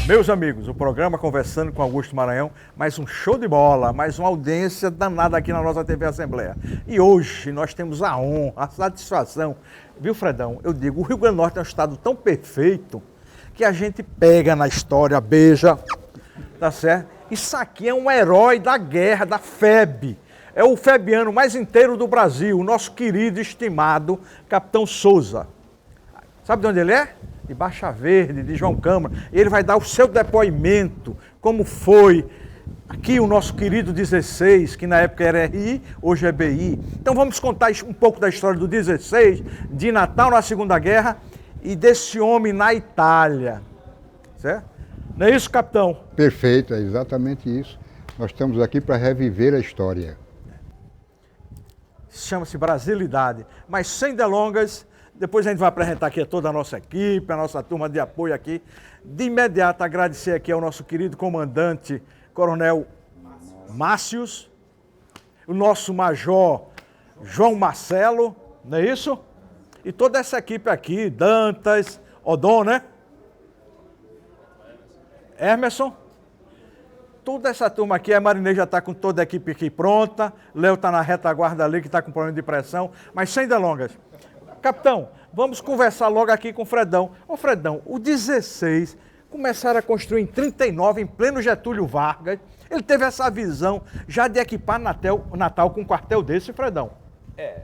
Meus amigos, o programa Conversando com Augusto Maranhão, mais um show de bola, mais uma audiência danada aqui na nossa TV Assembleia. E hoje nós temos a honra, a satisfação, viu, Fredão? Eu digo, o Rio Grande do Norte é um estado tão perfeito que a gente pega na história, beija, tá certo? Isso aqui é um herói da guerra, da FEB. É o febiano mais inteiro do Brasil, o nosso querido, estimado Capitão Souza. Sabe de onde ele é? De Baixa Verde, de João Câmara. Ele vai dar o seu depoimento, como foi aqui o nosso querido 16, que na época era RI, hoje é BI. Então vamos contar um pouco da história do 16, de Natal na Segunda Guerra e desse homem na Itália. Certo? Não é isso, capitão? Perfeito, é exatamente isso. Nós estamos aqui para reviver a história. Chama-se Brasilidade. Mas sem delongas, depois a gente vai apresentar aqui toda a nossa equipe, a nossa turma de apoio aqui. De imediato agradecer aqui ao nosso querido comandante, Coronel Márcios, o nosso Major João Marcelo, não é isso? E toda essa equipe aqui, Dantas, Odon, né? Emerson. Toda essa turma aqui, a Marinês já está com toda a equipe aqui pronta, Léo está na retaguarda ali, que está com problema de pressão, mas sem delongas. Capitão, vamos conversar logo aqui com o Fredão. Ô Fredão, o 16 começaram a construir em 39, em pleno Getúlio Vargas. Ele teve essa visão já de equipar Natal com um quartel desse, Fredão.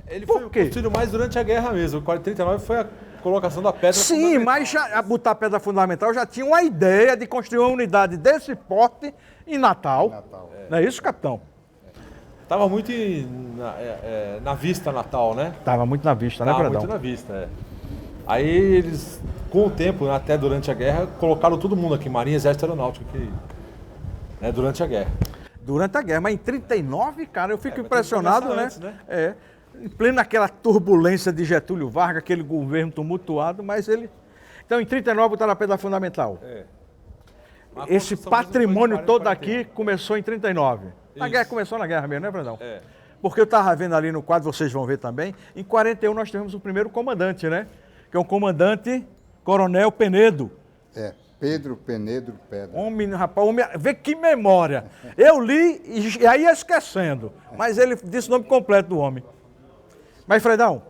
Ele foi construído mais durante a guerra mesmo. O 39 foi a colocação da pedra fundamental. Sim, mas já, a botar a pedra fundamental já tinha uma ideia de construir uma unidade desse porte em Natal. Não é isso, capitão? Estava muito na vista Natal, né? Estava muito na vista, né, Fredão? Estava muito na vista, Aí eles, com o tempo, até durante a guerra, colocaram todo mundo aqui, Marinha, Exército Aeronáutico, aqui, durante a guerra. Durante a guerra, mas em 39, cara, eu fico impressionado, né? Antes, né? Em plena aquela turbulência de Getúlio Vargas, aquele governo tumultuado, mas ele... Então, em 39, botaram a pedra fundamental. Esse patrimônio todo aqui começou em 39. A guerra começou na guerra mesmo, né, Fredão? Porque eu estava vendo ali no quadro, vocês vão ver também, em 41 nós tivemos o primeiro comandante, né? Que é o comandante Coronel Penedo. Pedro Penedo Pedra. Homem, rapaz, vê que memória. Eu li e aí ia esquecendo, mas ele disse o nome completo do homem. Mas, Fredão,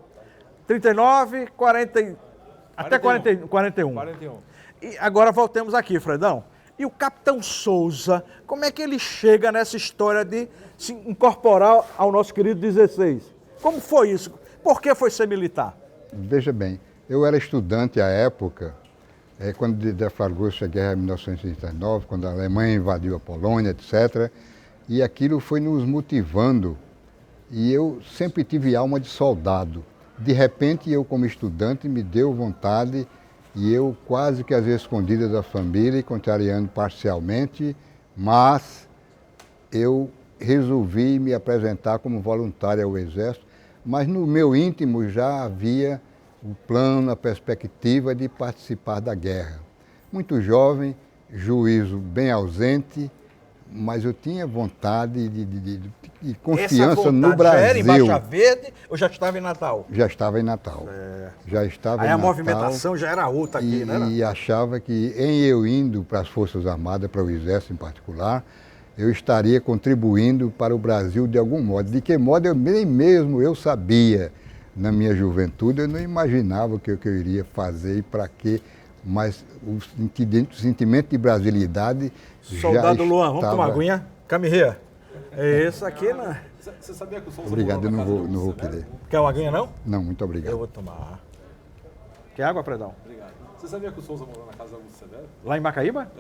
39, 40, até 41. 41. E agora voltemos aqui, Fredão. E o Capitão Souza, como é que ele chega nessa história de se incorporar ao nosso querido 16? Como foi isso? Por que foi ser militar? Veja bem, eu era estudante à época, quando deflagrou-se a guerra em 1939, quando a Alemanha invadiu a Polônia, etc. E aquilo foi nos motivando. E eu sempre tive alma de soldado. De repente, eu como estudante me deu vontade e eu quase que às escondidas da família e contrariando parcialmente, mas eu resolvi me apresentar como voluntário ao Exército, mas no meu íntimo já havia o plano, a perspectiva de participar da guerra. Muito jovem, juízo bem ausente, mas eu tinha vontade de confiança no Brasil. Já era em Baixa Verde ou já estava em Natal? Já estava em Natal. Já estava em Natal. Aí a movimentação já era outra aqui, né? E achava que em eu indo para as Forças Armadas, para o Exército em particular, eu estaria contribuindo para o Brasil de algum modo. De que modo eu nem mesmo eu sabia. Na minha juventude eu não imaginava o que eu iria fazer e para quê. Mas o sentimento de brasilidade Soldado já Luan, estava... vamos tomar aguinha? Camirria. É esse aqui, né? Você sabia que o Souza Obrigado, eu morou na casa não do vou Severo? querer. Quer uma aguinha, não? Não, muito obrigado. Eu vou tomar. Quer água, Fredão? Obrigado. Você sabia que o Souza morou na casa do Augusto Severo? Lá em Macaíba?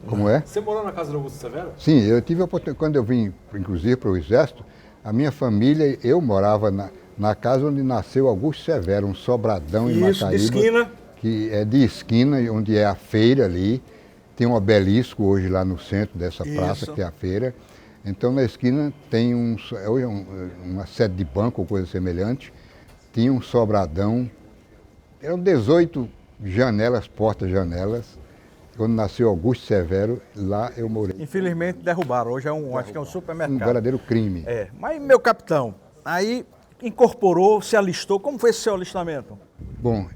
Como é? Você morou na casa do Augusto Severo? Sim, eu tive a oportunidade, quando eu vim, inclusive, para o Exército, a minha família, eu morava na casa onde nasceu Augusto Severo, um sobradão em Isso, Macaíba. de esquina. Que é de esquina, onde é a feira ali. Tem um obelisco hoje lá no centro dessa praça, que é a feira. Então na esquina tem uma sede de banco ou coisa semelhante, tinha um sobradão, eram 18 janelas, portas-janelas. Quando nasceu Augusto Severo, lá eu morei. Infelizmente derrubaram, hoje acho que é um Um supermercado. verdadeiro crime. É, mas meu capitão, aí incorporou, se alistou, como foi esse seu alistamento? Bom,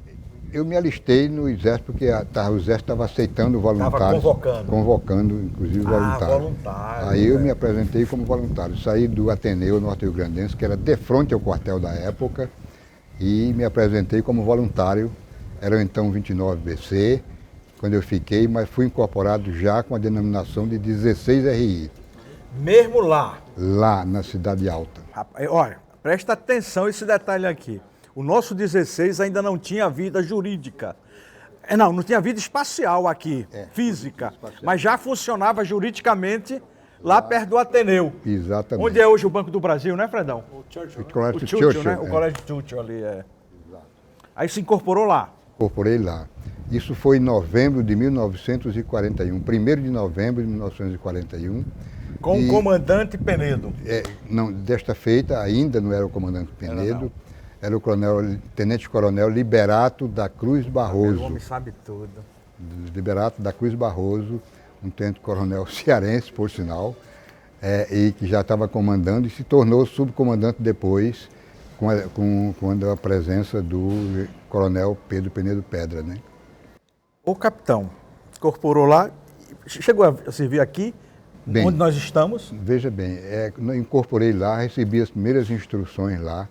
eu me alistei no Exército porque o Exército estava aceitando voluntários. convocando. Convocando, inclusive, voluntários. Voluntário. Aí eu me apresentei como voluntário. Saí do Ateneu Norte Rio Grandense, que era de frente ao quartel da época, e me apresentei como voluntário. Eram então 29 BC, quando eu fiquei, mas fui incorporado já com a denominação de 16 RI, Mesmo lá. lá na Cidade Alta. Rapaz, olha, presta atenção a esse detalhe aqui. O nosso 16 ainda não tinha vida jurídica. Não tinha vida espacial aqui, física. espacial. Mas já funcionava juridicamente lá perto do Ateneu. Exatamente. Onde é hoje o Banco do Brasil, né, Fredão? O Churchill, O né? Colégio O Churchill, né? é. O Colégio Churchill ali, é. Aí se incorporou lá. Incorporei lá. Isso foi em novembro de 1941, 1º de novembro de 1941. Com o comandante Penedo. Não, desta feita ainda não era o comandante Penedo, era o tenente-coronel Liberato da Cruz O Barroso. homem sabe tudo. Liberato da Cruz Barroso, um tenente-coronel cearense, por sinal, e que já estava comandando e se tornou subcomandante depois, com a presença do coronel Pedro Penedo Pedra, né? O capitão incorporou lá, chegou a servir aqui, Bem, onde nós estamos. Veja bem, eu incorporei lá, recebi as primeiras instruções lá,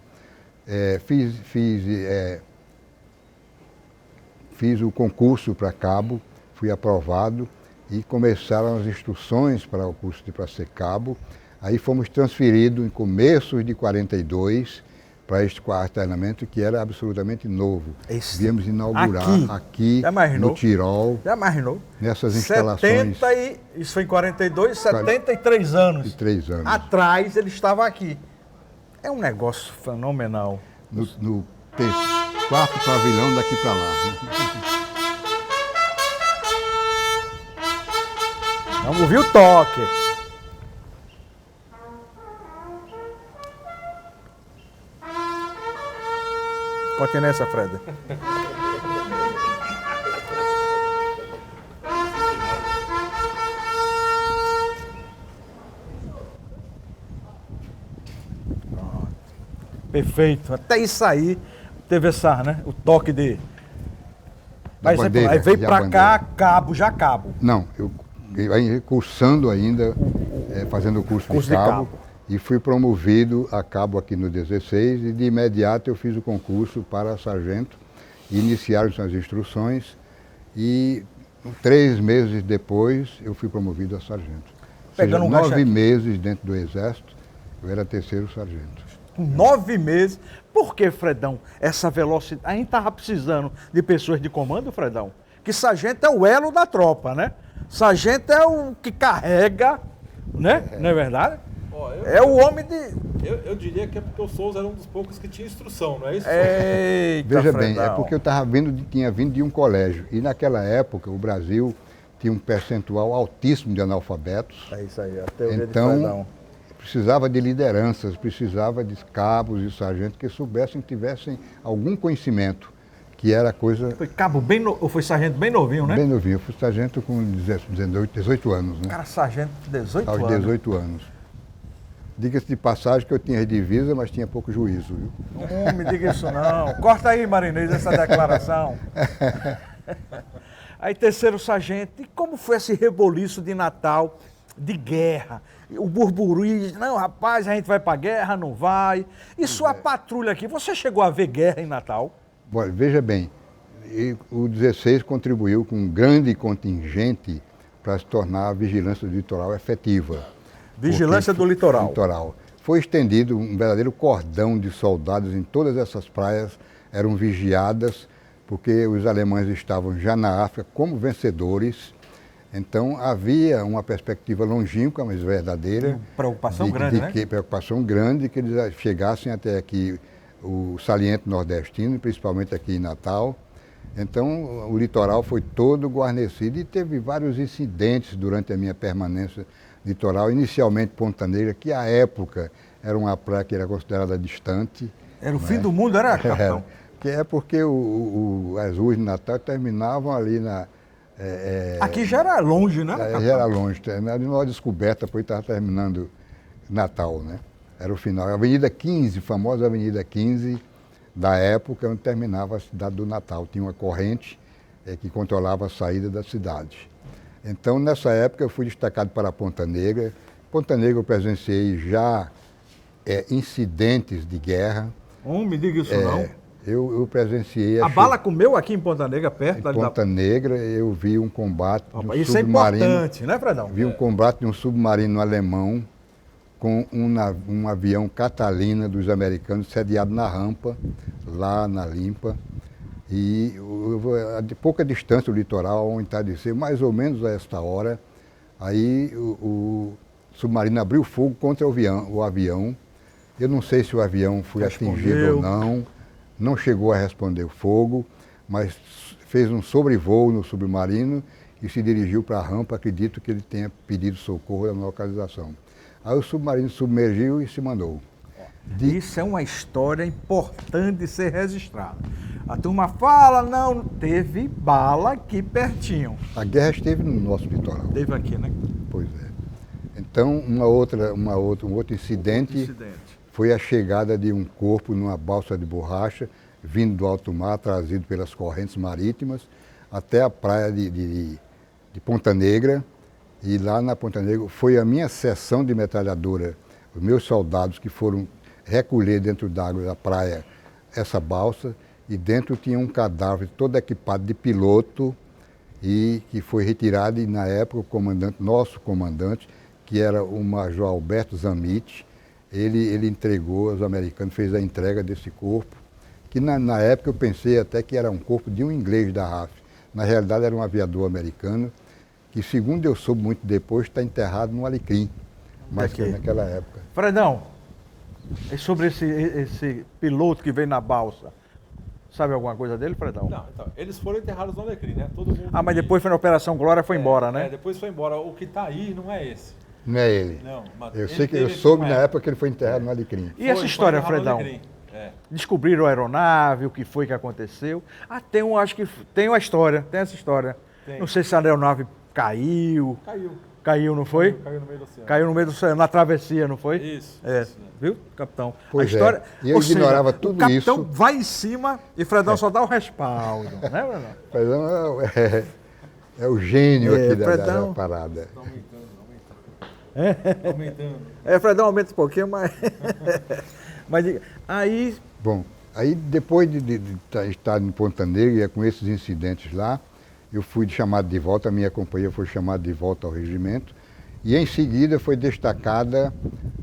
fiz o concurso para cabo, fui aprovado e começaram as instruções para o curso para ser cabo. Aí fomos transferidos em começos de 42 para este quartelamento que era absolutamente novo. Viemos inaugurar aqui no Tirol, Já imaginou? nessas instalações. Isso foi em 42, 73 anos. De 3 anos. Atrás ele estava aqui. É um negócio fenomenal. No quarto pavilhão daqui para lá. Vamos ouvir o toque. Continua nessa, Fred. Perfeito. Até isso aí teve essa, né? O toque de. Da Aí bandeira, veio de a pra cá, bandeira. cabo. Não, eu cursando ainda, fazendo o curso Curso de de cabo, cabo. e fui promovido a cabo aqui no 16 e de imediato eu fiz o concurso para sargento, iniciaram-se as instruções e 3 meses depois eu fui promovido a sargento. Ou seja, Pegando um gancho 9 aqui. meses dentro do Exército, eu era 3º sargento. Com 9 meses. Por que, Fredão, essa velocidade? A gente estava precisando de pessoas de comando, Fredão? Que sargento é o elo da tropa, né? Sargento é o que carrega, né? Não é verdade? Ó, É o homem de... eu diria que é porque o Souza era um dos poucos que tinha instrução, não é isso? Eita, Veja bem, Fredão. é porque eu tinha vindo de um colégio e naquela época o Brasil tinha um percentual altíssimo de analfabetos. É isso aí, a teoria de Então, Fredão. precisava de lideranças, precisava de cabos e sargentos que soubessem, tivessem algum conhecimento, que era coisa Foi cabo bem novo, ou foi sargento bem novinho, né? bem novinho. Eu fui sargento com 18 anos, né? Cara, sargento de 18 Aos anos. 18 anos. Diga-se de passagem que eu tinha divisa, mas tinha pouco juízo, viu? Não me diga isso não. Corta aí, Marinês, essa declaração. Aí, 3º sargento, e como foi esse reboliço de Natal, de guerra? O burburinho, não, rapaz, a gente vai pra guerra, não vai. E sua patrulha aqui, você chegou a ver guerra em Natal? Olha, veja bem, o 16 contribuiu com um grande contingente para se tornar a vigilância do litoral efetiva. Vigilância do litoral. Foi estendido um verdadeiro cordão de soldados em todas essas praias, eram vigiadas, porque os alemães estavam já na África como vencedores. Então havia uma perspectiva longínqua, mas verdadeira. Preocupação grande, né? Preocupação grande que eles chegassem até aqui, o saliente nordestino, principalmente aqui em Natal. Então o litoral foi todo guarnecido e teve vários incidentes durante a minha permanência litoral, inicialmente Ponta Negra, que à época era uma praia que era considerada distante. Era o fim do mundo, era, capitão? Que é porque as ruas de Natal terminavam ali na... Aqui já era longe, né, capitão? já era longe, ali numa descoberta, depois estava terminando Natal, né? Era o final. A Avenida 15, famosa Avenida 15, da época, onde terminava a cidade do Natal. Tinha uma corrente que controlava a saída da cidade. Então, nessa época, eu fui destacado para Ponta Negra. Ponta Negra eu presenciei já incidentes de guerra. Não me diga isso não. Eu presenciei... A bala comeu aqui em Ponta Negra, perto em Ponta Negra, eu vi um combate de um isso submarino. É importante, né, Fredão? Vi um combate de um submarino alemão com um avião Catalina dos americanos sediado na rampa, lá na Limpa. E a de pouca distância do litoral, ao entardecer, mais ou menos a esta hora, aí o submarino abriu fogo contra o avião. Eu não sei se o avião foi atingido ou não chegou a responder o fogo, mas fez um sobrevoo no submarino e se dirigiu para a rampa. Acredito que ele tenha pedido socorro na localização. Aí o submarino submergiu e se mandou. Isso é uma história importante de ser registrada. A turma fala, não, teve bala aqui pertinho. A guerra esteve no nosso litoral. Teve aqui, né? Pois é. Então, um outro incidente foi a chegada de um corpo numa balsa de borracha, vindo do alto mar, trazido pelas correntes marítimas, até a praia de Ponta Negra. E lá na Ponta Negra foi a minha seção de metralhadora, os meus soldados que foram recolher dentro d'água da praia essa balsa, e dentro tinha um cadáver todo equipado de piloto, e que foi retirado, e na época nosso comandante, que era o Major Alberto Zamit, ele entregou aos americanos, fez a entrega desse corpo, que na época eu pensei até que era um corpo de um inglês da RAF. Na realidade era um aviador americano, que segundo eu soube muito depois, está enterrado no Alecrim, mas que naquela época. Fredão, sobre esse piloto que veio na balsa, sabe alguma coisa dele, Fredão? Não, então, eles foram enterrados no Alecrim, né? Todo mundo mas depois foi na Operação Glória, foi embora, né? Depois foi embora. O que está aí não é esse. Não é ele. Não, eu soube na época que ele foi enterrado no Alecrim. E essa história, Fredão? Descobriram a aeronave, o que foi que aconteceu. Acho que tem uma história, tem essa história. Tem. Não sei se a aeronave caiu. Caiu, não foi? Caiu no meio do oceano. Caiu no meio do oceano, na travessia, não foi? Isso. Viu, capitão? Pois a história, e eu ignorava tudo isso. O capitão vai em cima e Fredão só dá o respaldo, né, Fredão? Fredão é o gênio aqui da parada. Aumentando. Fredão aumenta um pouquinho, mas... mas aí... Bom, aí depois de estar em Ponta Negra, com esses incidentes lá, eu fui chamado de volta, a minha companhia foi chamada de volta ao regimento, e em seguida foi destacada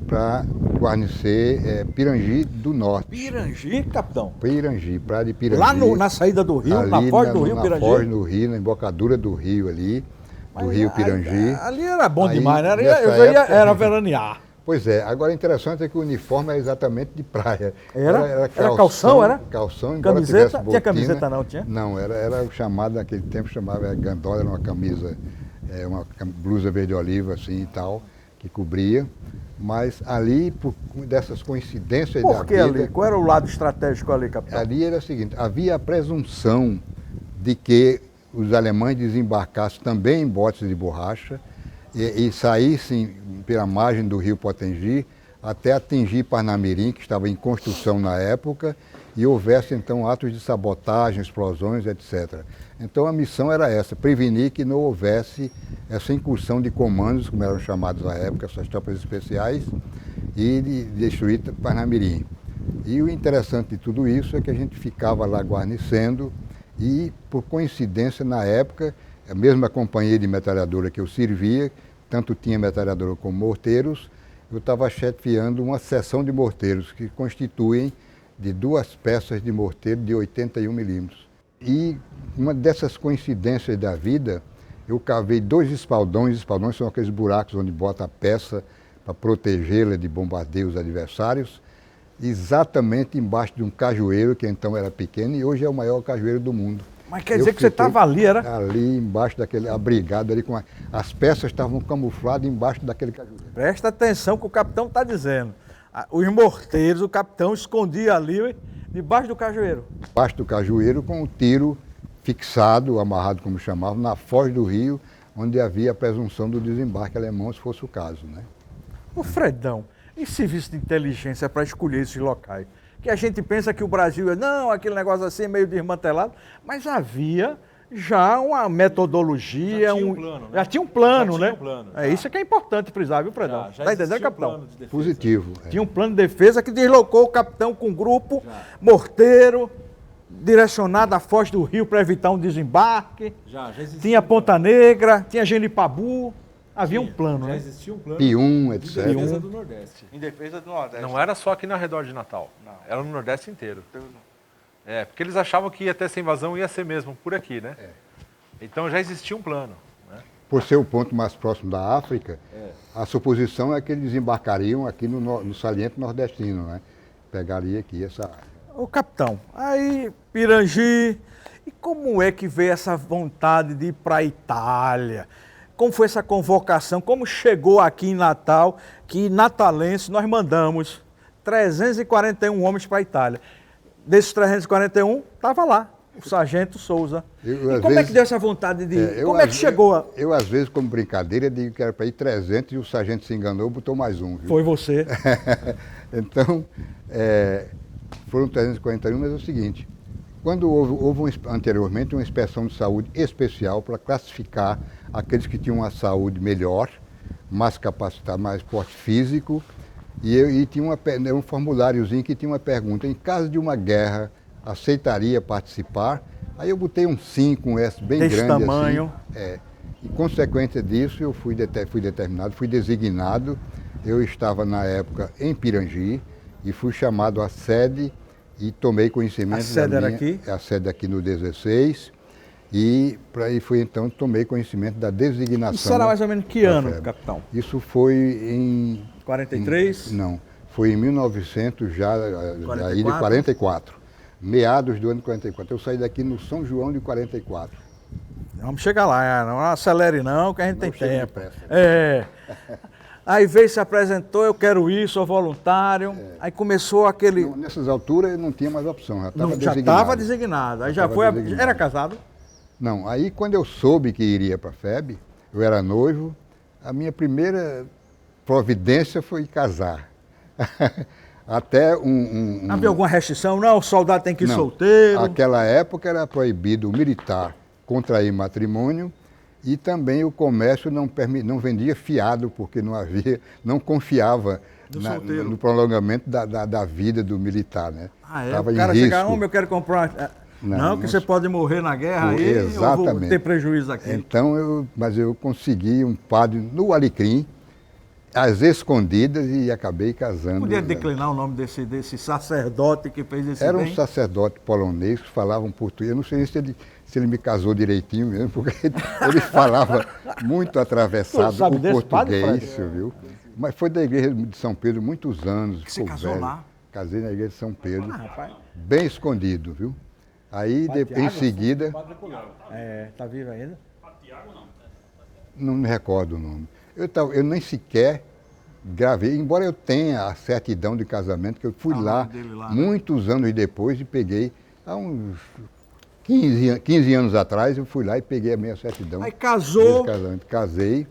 para guarnecer Pirangi do Norte. Pirangi, capitão? Pirangi, praia de Pirangi. Lá na saída do rio, na foz do rio Pirangi? Na foz do rio, na embocadura do rio ali, do rio Pirangi. Ali era bom demais, né? Era veranear. Pois é, agora o interessante é que o uniforme é exatamente de praia. Era calção, era? Calção, embora camiseta? Botina, Tinha camiseta não, tinha? Não, era chamado naquele tempo, chamava gandola, era uma camisa, uma blusa verde-oliva assim e tal, que cobria. Mas ali, por dessas coincidências da vida... Por que ali? Qual era o lado estratégico ali, capitão? Ali era o seguinte, havia a presunção de que os alemães desembarcassem também em botes de borracha e saíssem pela margem do rio Potengi até atingir Parnamirim, que estava em construção na época, e houvesse então atos de sabotagem, explosões, etc. Então a missão era essa, prevenir que não houvesse essa incursão de comandos, como eram chamados à época, essas tropas especiais, e de destruir Parnamirim. E o interessante de tudo isso é que a gente ficava lá guarnecendo e, por coincidência, na época, a mesma companhia de metralhadora que eu servia, tanto tinha metralhadora como morteiros, eu estava chefiando uma seção de morteiros que constituem de 2 peças de morteiro de 81 milímetros. E uma dessas coincidências da vida, eu cavei 2 espaldões. Espaldões são aqueles buracos onde bota a peça para protegê-la de bombardeios adversários, exatamente embaixo de um cajueiro, que então era pequeno e hoje é o maior cajueiro do mundo. Mas quer dizer que você estava ali, era? Ali embaixo daquele, abrigado ali, as peças estavam camufladas embaixo daquele cajueiro. Presta atenção que o capitão está dizendo. Os morteiros, o capitão escondia ali, debaixo do cajueiro. Debaixo do cajueiro com o tiro fixado, amarrado como chamavam, na foz do rio, onde havia a presunção do desembarque alemão, se fosse o caso, né? Ô Fredão, e serviço de inteligência para escolher esses locais? Que a gente pensa que o Brasil é, não, aquele negócio assim meio desmantelado, mas havia já uma metodologia. Já tinha um plano, né? Já tinha um plano, Já né? tinha um plano, É já. isso que é importante frisar, viu, Fredão? Já Tá entendendo, existia um capitão? plano de defesa. Positivo. Tinha um plano de defesa que deslocou o capitão com um grupo, morteiro, direcionado à foz do rio para evitar um desembarque. Já existia Tinha um plano. Ponta Negra, tinha Genipabu. Havia um plano, Já né? existia um plano Pium, de etc. defesa do Nordeste. Em defesa do Nordeste. Não era só aqui na redor de Natal. Não. Era no Nordeste inteiro. É, porque eles achavam que ia ter essa invasão, ia ser mesmo por aqui, né? Então já existia um plano. Né? Por ser o ponto mais próximo da África, a suposição é que eles desembarcariam aqui no saliente nordestino, né? Pegaria aqui essa área. Ô capitão, aí Pirangi, e como é que veio essa vontade de ir para a Itália? Como foi essa convocação? Como chegou aqui em Natal, que natalense nós mandamos 341 homens para a Itália. Desses 341, estava lá, o Sargento Souza. E como é que deu essa vontade de ir? Como é que chegou? Eu, às vezes, como brincadeira, digo que era para ir 300 e o sargento se enganou, botou mais um. Viu? Foi você. Então, foram 341, mas é o seguinte, quando houve anteriormente uma inspeção de saúde especial para classificar aqueles que tinham uma saúde melhor, mais capacitada, mais porte físico, e tinha um formuláriozinho que tinha uma pergunta, em caso de uma guerra, aceitaria participar? Aí eu botei um 5, um S bem Desse grande tamanho. assim. E consequência disso, eu fui determinado, fui designado. Eu estava na época em Pirangi e fui chamado à sede e tomei conhecimento. A sede era aqui? A sede aqui no 16. E fui então, tomei conhecimento da designação. Isso era mais ou menos que ano, capitão? Isso foi em... 43? Não, foi em 1900 já, aí de 44. Meados do ano de 44. Eu saí daqui no São João de 44. Vamos chegar lá, não acelere não, que a gente tem tempo. Depressa. Aí veio, se apresentou, eu quero ir, sou voluntário. Aí começou aquele... Não, nessas alturas eu não tinha mais opção, já estava Já designado. estava designado. Aí já foi... designado. Era casado? Não, aí quando eu soube que iria para a FEB, eu era noivo, a minha primeira providência foi casar. Até Havia alguma restrição? Não, o soldado tem que ir Não, solteiro. Naquela época era proibido o militar contrair matrimônio e também o comércio não vendia fiado, porque não confiava no prolongamento da vida do militar, né? O cara chegar, homem, eu quero comprar... Não, que você pode morrer na guerra aí, exatamente. Eu vou ter prejuízo aqui. Então, mas eu consegui um padre no Alecrim, às escondidas, e acabei casando. Podia declinar o nome desse sacerdote que fez esse Era bem? um sacerdote polonês que falava um português. Eu não sei se ele me casou direitinho mesmo, porque ele falava muito atravessado o português, viu? Mas foi da igreja de São Pedro muitos anos. Que você casou velho. lá? Casei na igreja de São Pedro, Rapaz. bem escondido, viu? Aí, em seguida... Tá vivo ainda? Não me recordo o nome. Eu nem sequer gravei, embora eu tenha a certidão de casamento, que eu fui lá muitos anos depois e peguei, há uns 15 anos atrás, eu fui lá e peguei a minha certidão. Aí casou. Casei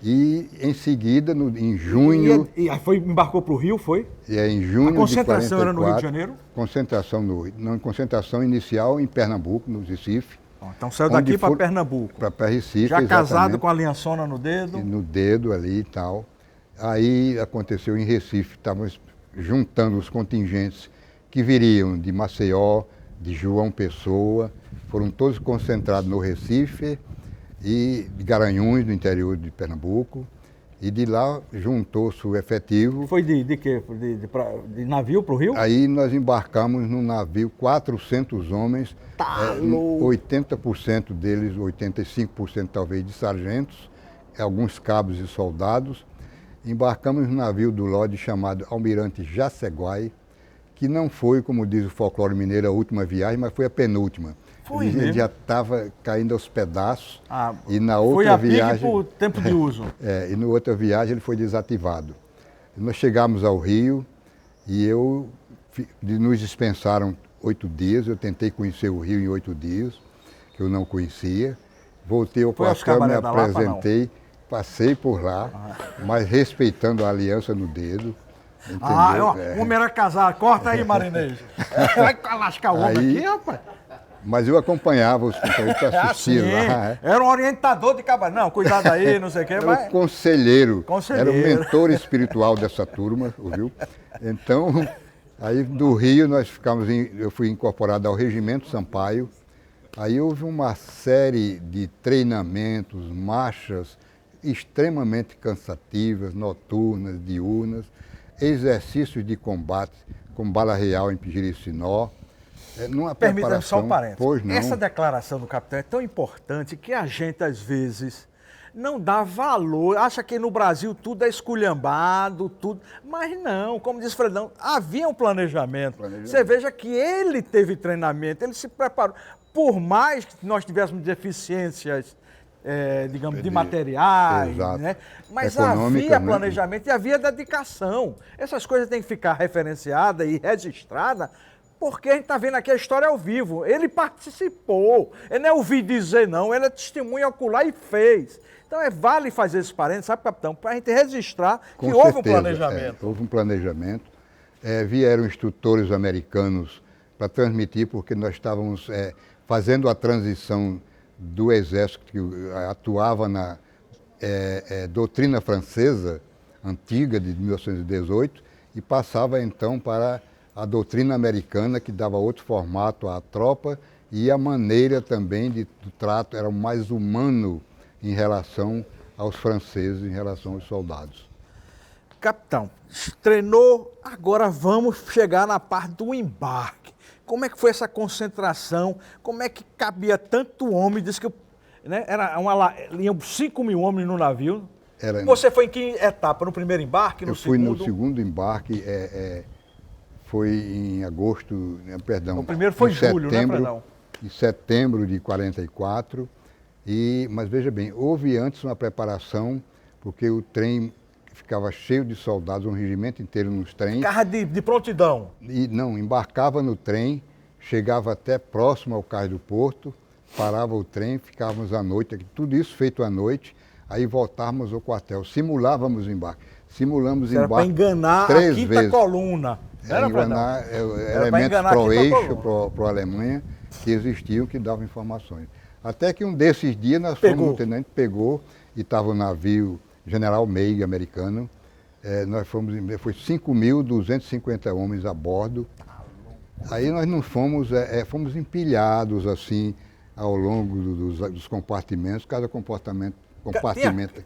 e em seguida, em junho... E aí embarcou para o Rio, foi? Em junho a concentração de 44, era no Rio de Janeiro? Concentração inicial em Pernambuco, no Recife. Então saiu daqui para Pernambuco. Para Recife, já casado exatamente. com a aliançona no dedo? No dedo ali e tal. Aí aconteceu em Recife, estávamos juntando os contingentes que viriam de Maceió, de João Pessoa, foram todos concentrados no Recife e de Garanhuns, do interior de Pernambuco. E de lá juntou-se o efetivo. Foi de quê? De navio para o Rio? Aí nós embarcamos num navio, 400 homens, 80% deles, 85% talvez de sargentos, alguns cabos e soldados. Embarcamos num navio do Lorde chamado Almirante Jaceguai, que não foi, como diz o folclore mineiro, a última viagem, mas foi a penúltima. Foi Ele mesmo? já estava caindo aos pedaços e na foi outra a pique viagem... por tempo de uso. e na outra viagem ele foi desativado. Nós chegamos ao Rio e nos dispensaram 8 dias, eu tentei conhecer o Rio em 8 dias, que eu não conhecia. Voltei ao Foi aos quartel, me cabaré da Lapa, apresentei, passei por lá, mas respeitando a aliança no dedo. Entendeu? O homem era casado. Corta aí, Marinês. Vai lascar o homem Aí- aqui, rapaz. Mas eu acompanhava os companheiros para assistir Assim, lá. era um orientador de cabaré. Não, cuidado aí, não sei o quê, Era mas... o conselheiro, Conselheiro. era o mentor espiritual dessa turma, viu? Então, aí do Rio eu fui incorporado ao Regimento Sampaio. Aí houve uma série de treinamentos, marchas extremamente cansativas, noturnas, diurnas, exercícios de combate com bala real em Pijiricinó. Numa Permita-me só um preparação, parênteses. pois não. Essa declaração do capitão é tão importante que a gente, às vezes, não dá valor, acha que no Brasil tudo é esculhambado, tudo. Mas não, como diz Fredão, havia um planejamento. Você veja que ele teve treinamento, ele se preparou. Por mais que nós tivéssemos deficiências, digamos, de materiais, Exato. né? Mas Econômica, havia né? planejamento e havia dedicação. Essas coisas têm que ficar referenciadas e registradas, porque a gente está vendo aqui a história ao vivo. Ele participou, ele não é ouvir dizer não, ele é testemunha ocular e fez. Então vale fazer esse parênteses, sabe, capitão? Para a gente registrar que Com houve um certeza, planejamento. houve um planejamento. Vieram instrutores americanos para transmitir, porque nós estávamos fazendo a transição do exército que atuava na doutrina francesa antiga de 1918 e passava então para a doutrina americana, que dava outro formato à tropa e a maneira também do trato era mais humano em relação aos franceses, em relação aos soldados. Capitão, treinou, agora vamos chegar na parte do embarque. Como é que foi essa concentração? Como é que cabia tanto homem? Diz que iam 5 mil homens no navio. Você foi em que etapa? No primeiro embarque? No Eu fui segundo? no segundo embarque, foi em agosto, perdão. O primeiro foi em julho, né, setembro, Fredão? em setembro de 44. Mas veja bem, houve antes uma preparação, porque o trem ficava cheio de soldados, um regimento inteiro nos trens. Carro de prontidão. E não, embarcava no trem, chegava até próximo ao cais do porto, parava o trem, ficávamos à noite, tudo isso feito à noite, aí voltávamos ao quartel, simulávamos o embarque. Simulamos Era para embarque enganar 3 a quinta vezes. coluna. Era, enganar Fredão? elementos enganar a quinta pro-eixo, coluna. pro Alemanha, que existiam, que davam informações. Até que um desses dias nós Pegou. o tenente pegou e estava o navio General Meig americano. Foi 5.250 homens a bordo. Aí nós não fomos empilhados assim ao longo dos compartimentos, cada compartimento.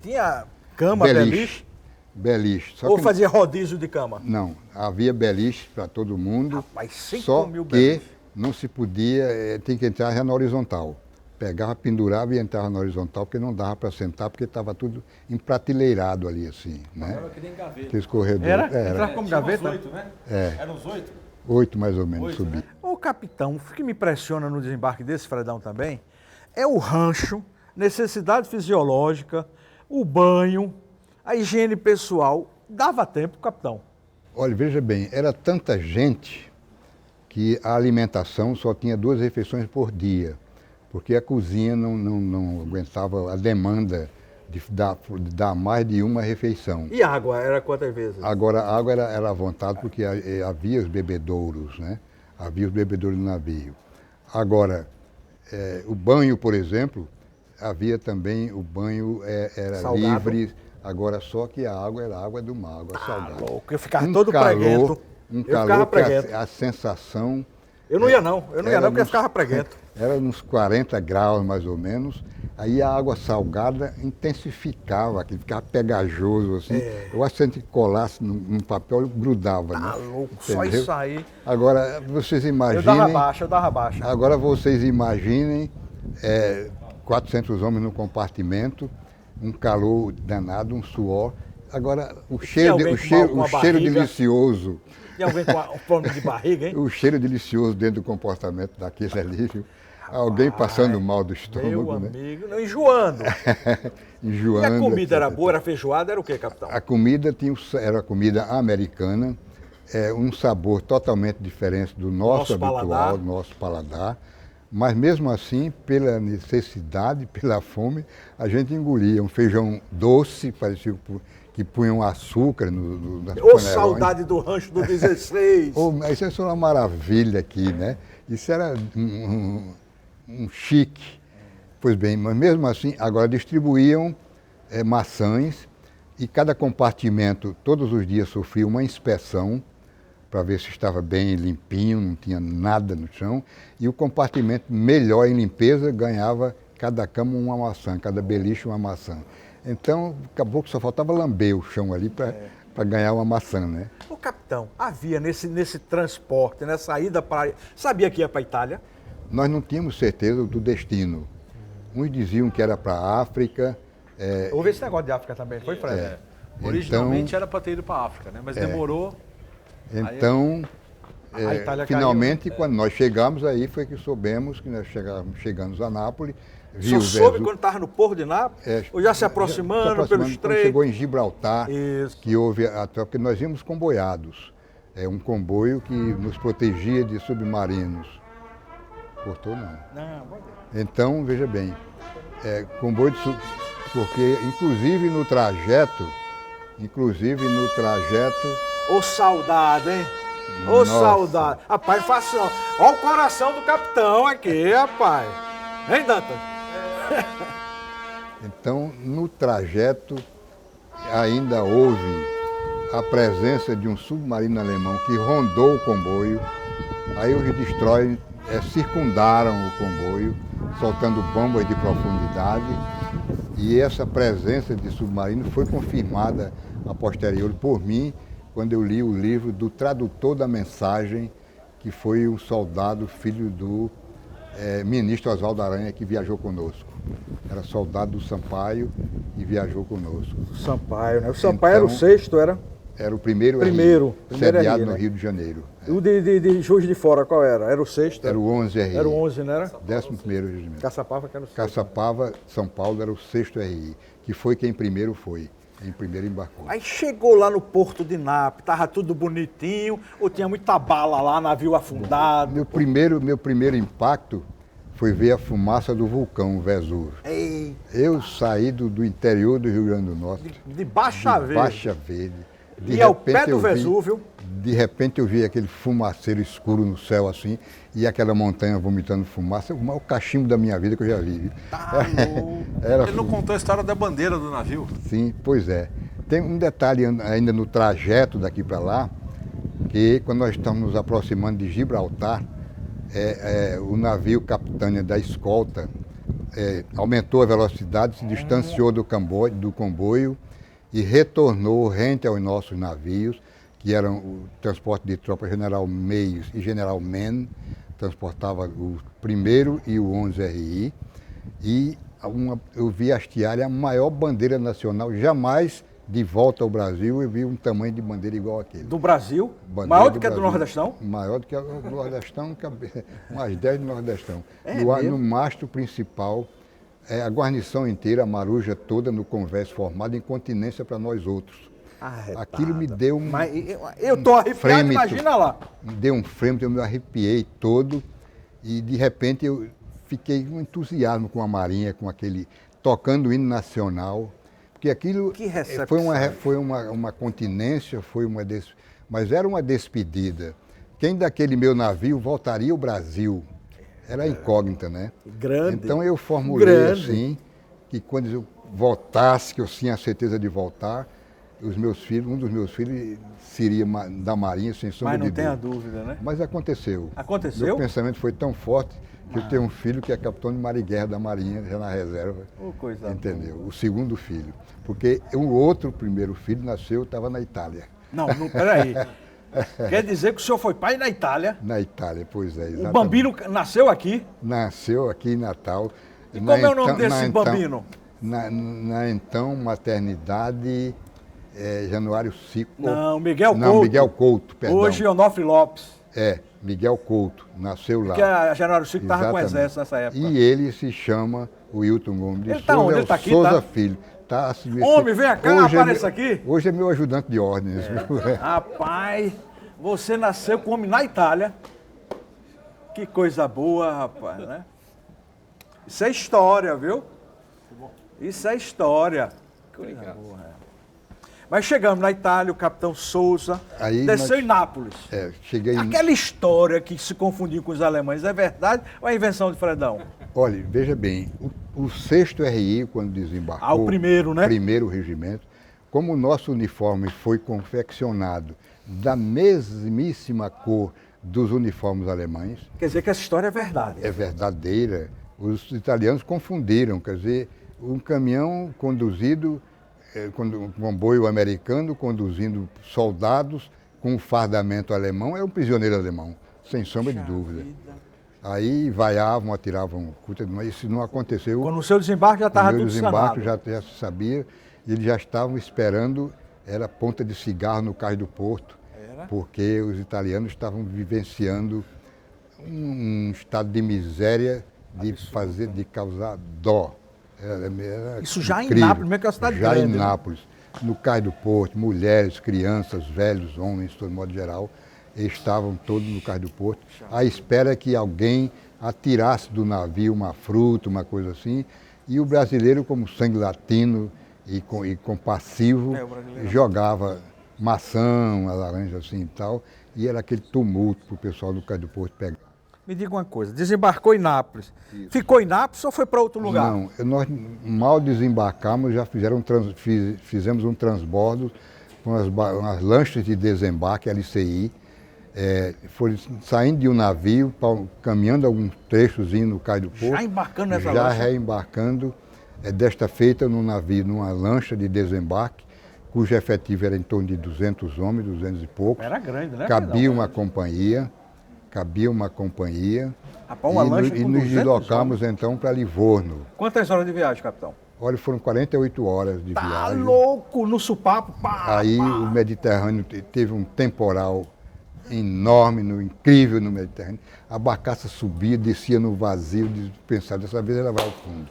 Tinha cama, beliche? Beliche. Só Ou que fazia rodízio de cama? não, havia beliche para todo mundo. Rapaz, 5 só mil que beliches. não se podia, tem que entrar já na horizontal. Pegava, pendurava e entrava na horizontal, porque não dava para sentar, porque estava tudo emprateleirado ali, assim, né? Era que nem gaveta. Aqueles corredores. Era? Entrava como Tinha gaveta? uns 8, né? Eram uns 8? 8 mais ou menos, 8, subir. né? O capitão, o que me impressiona no desembarque desse, Fredão, também, é o rancho, necessidade fisiológica, o banho, a higiene pessoal. Dava tempo, capitão? Olha, veja bem, era tanta gente que a alimentação só tinha 2 refeições por dia, porque a cozinha não aguentava a demanda de dar mais de uma refeição. E água, era quantas vezes? Agora, a água era à vontade porque havia os bebedouros, né? Havia os bebedouros no navio. Agora, o banho, por exemplo, havia também, o banho era Salgado. livre, agora só que a água era água do mar, água salgada. Louco, eu ficava todo preguento. Um Eu ficava calor que preguento. a sensação... Eu não ia não, porque eu ficava preguento. Era uns 40 graus mais ou menos, aí a água salgada intensificava, aquilo ficava pegajoso assim. Eu acho que se a gente colasse num papel, grudava, Tá né? louco, só Entendeu? isso aí. Agora, vocês Eu imaginem... dava baixa. Agora vocês imaginem 400 homens no compartimento, um calor danado, um suor. Agora, o Tinha cheiro, alguém o com cheiro, uma o cheiro barriga? delicioso, Tem alguém com fome de barriga, hein? o cheiro delicioso dentro do comportamento daquele ali, viu? Alguém passando mal do Meu estômago, né? amigo, não, enjoando. Enjoando. E a comida era etc. boa, era feijoada, era o quê, capitão? A comida era comida americana, um sabor totalmente diferente do nosso habitual, paladar. do nosso paladar. Mas mesmo assim, pela necessidade, pela fome, a gente engolia. Um feijão doce, parecia que punham açúcar nas Ô, panelões. saudade do rancho do 16. Isso é uma maravilha aqui, né? Isso era um chique. Pois bem, mas mesmo assim, agora distribuíam maçãs e cada compartimento, todos os dias, sofria uma inspeção para ver se estava bem limpinho, não tinha nada no chão. E o compartimento melhor em limpeza ganhava cada cama uma maçã, cada beliche uma maçã. Então, acabou que só faltava lamber o chão ali para ganhar uma maçã, né? Ô, capitão, havia nesse transporte, nessa ida para... Sabia que ia para a Itália? Nós não tínhamos certeza do destino. Uns diziam que era para a África. Houve esse negócio de África também, foi, Fred? Originalmente era para ter ido para a África, né? Mas demorou. Então, A Itália finalmente, caiu, né? quando nós chegamos aí, foi que soubemos que nós chegamos a Nápoles. Só soube quando estava no Porto de Nápoles? Ou já se aproximando pelo quando estreito? chegou em Gibraltar, Isso. que houve a troca, porque nós íamos comboiados. É um comboio que nos protegia de submarinos. Cortou não. Não, pode ver. Então, veja bem, comboio porque inclusive no trajeto, Ô, saudade, hein? Ô, Nossa. saudade. Rapaz, faça. Ó o coração do capitão aqui, rapaz. Hein, Dantas? então no trajeto ainda houve a presença de um submarino alemão que rondou o comboio. Aí os destroyers circundaram o comboio, soltando bombas de profundidade. E essa presença de submarino foi confirmada a posteriori por mim, quando eu li o livro do tradutor da mensagem, que foi um soldado, filho do ministro Oswaldo Aranha, que viajou conosco. Era soldado do Sampaio e viajou conosco. Sampaio, né? O Sampaio era o sexto, era? Era o primeiro Primeiro sediado RI, no né? Rio de Janeiro. O de Juiz de Fora, qual era? Era o sexto? Era o 11 RI. Era o 11, não era? 11º regimento. Caçapava, que era o sexto. Caçapava, São Paulo, era o 6º RI, que foi quem primeiro foi. Quem primeiro embarcou. Aí chegou lá no Porto de Nápoles, tava tudo bonitinho, ou tinha muita bala lá, navio afundado? Meu primeiro impacto foi ver a fumaça do vulcão Vesúvio. Ei, Eu saí do interior do Rio Grande do Norte, de Baixa Verde. Baixa Verde. E ao pé do Vesúvio. De repente eu vi aquele fumaceiro escuro no céu assim, e aquela montanha vomitando fumaça, o maior cachimbo da minha vida que eu já vi. Viu? Tá louco. Ele não contou a história da bandeira do navio. Sim, pois é. Tem um detalhe ainda no trajeto daqui para lá, que quando nós estamos nos aproximando de Gibraltar, o navio Capitânia da escolta aumentou a velocidade, se distanciou do comboio e retornou rente aos nossos navios, que eram o transporte de tropa General Meios e General Mann, transportava o primeiro e o 11 RI, e eu vi hastear a maior bandeira nacional jamais de volta ao Brasil, eu vi um tamanho de bandeira igual aquele. Do Brasil? Bandeira Maior do que a do Brasil. Nordestão? Maior do que a do Nordestão, umas 10 do Nordestão. Mesmo? No mastro principal, a guarnição inteira, a maruja toda no convés formado em continência para nós outros. Aquilo me deu um... Mas eu tô arrepiado, frêmito. imagina lá. Me deu um frêmito, eu me arrepiei todo e de repente eu fiquei com entusiasmo com a Marinha, com aquele tocando o hino nacional, porque aquilo Que recepção. foi uma continência, mas era uma despedida. Quem daquele meu navio voltaria ao Brasil? Era incógnita, né? Grande. Então eu formulei Grande. assim, que quando eu voltasse, que eu tinha a certeza de voltar, um dos meus filhos seria da Marinha, sem sombra Mas não de tenha dúvida. dúvida, né? Mas aconteceu. Aconteceu? Meu pensamento foi tão forte que eu tenho um filho que é capitão de Mariguerra da Marinha, já na reserva. Coisa Entendeu? O segundo filho. Porque o primeiro filho nasceu, estava na Itália. Não, peraí. Quer dizer que o senhor foi pai na Itália? Na Itália, pois é, exatamente. O Bambino nasceu aqui? Nasceu aqui em Natal. E como é o nome desse Bambino? Na então maternidade Januário Cico. Não, Miguel Não, Couto. Miguel Couto, perdão. Hoje, Onofre Lopes. Miguel Couto, nasceu lá. Porque a Januário Cico estava com o Exatamente. exército nessa época. E ele se chama Wilton Gomes de Ele Souza, tá onde? é Ele o tá aqui, Souza tá? Filho. Tá, Homem, vem cá, apareça aqui. Hoje é meu ajudante de ordens. Viu? Rapaz, você nasceu com homem na Itália. Que coisa boa, rapaz, né? Isso é história, viu? Isso é história. Coisa boa, Mas chegamos na Itália, o capitão Souza Aí desceu nós- em Nápoles. Cheguei em... Aquela história que se confundiu com os alemães, é verdade ou é invenção de Fredão? Olha, veja bem, o 6º RI, quando desembarcou... O primeiro, né? Primeiro regimento, como o nosso uniforme foi confeccionado da mesmíssima cor dos uniformes alemães, Quer dizer que essa história é verdade. é verdadeira, os italianos confundiram, quer dizer, um caminhão conduzido, um comboio americano conduzindo soldados com um fardamento alemão, é um prisioneiro alemão, sem sombra de dúvida. Aí vaiavam, atiravam, mas isso não aconteceu. Quando o seu desembarque já estava tudo desembarque sanado. já se sabia, eles já estavam esperando, era ponta de cigarro no cais do porto, porque os italianos estavam vivenciando um estado de miséria, de causar dó. Era Isso já incrível. em Nápoles, mesmo que é uma cidade já grande, em né? Nápoles, no cais do porto, mulheres, crianças, velhos, homens, de todo modo geral, estavam todos no cais do porto, à espera que alguém atirasse do navio uma fruta, uma coisa assim, e o brasileiro, como sangue latino e compassivo, jogava maçã, uma laranja assim e tal, e era aquele tumulto para o pessoal do cais do porto pegar. Me diga uma coisa, desembarcou em Nápoles. Ficou em Nápoles ou foi para outro lugar? Não, nós mal desembarcamos, já fizemos um transbordo com umas lanchas de desembarque, LCI, foram saindo de um navio, caminhando alguns trechos no cais do porto. Já embarcando nessa Já lancha? reembarcando, desta feita num navio, numa lancha de desembarque, cujo efetivo era em torno de 200 homens, 200 e poucos. Era grande, né? Cabia uma companhia, Rapaz, uma lancha e com nos 200 deslocamos então para Livorno. Quantas horas de viagem, capitão? Olha, foram 48 horas de Tá viagem. louco, no supapo, pá, Aí pá. o Mediterrâneo teve um temporal enorme, incrível no Mediterrâneo. A barcaça subia, descia no vazio, pensava, dessa vez ela vai ao fundo.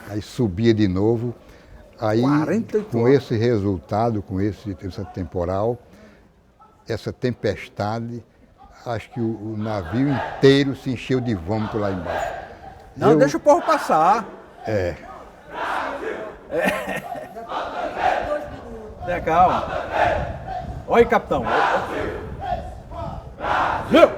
Aí subia de novo. Aí, 48 com horas. esse resultado, com essa temporal, essa tempestade, acho que o navio inteiro se encheu de vômito lá embaixo. Não, deixa o povo passar. Tenha calma. Oi, capitão. Viu?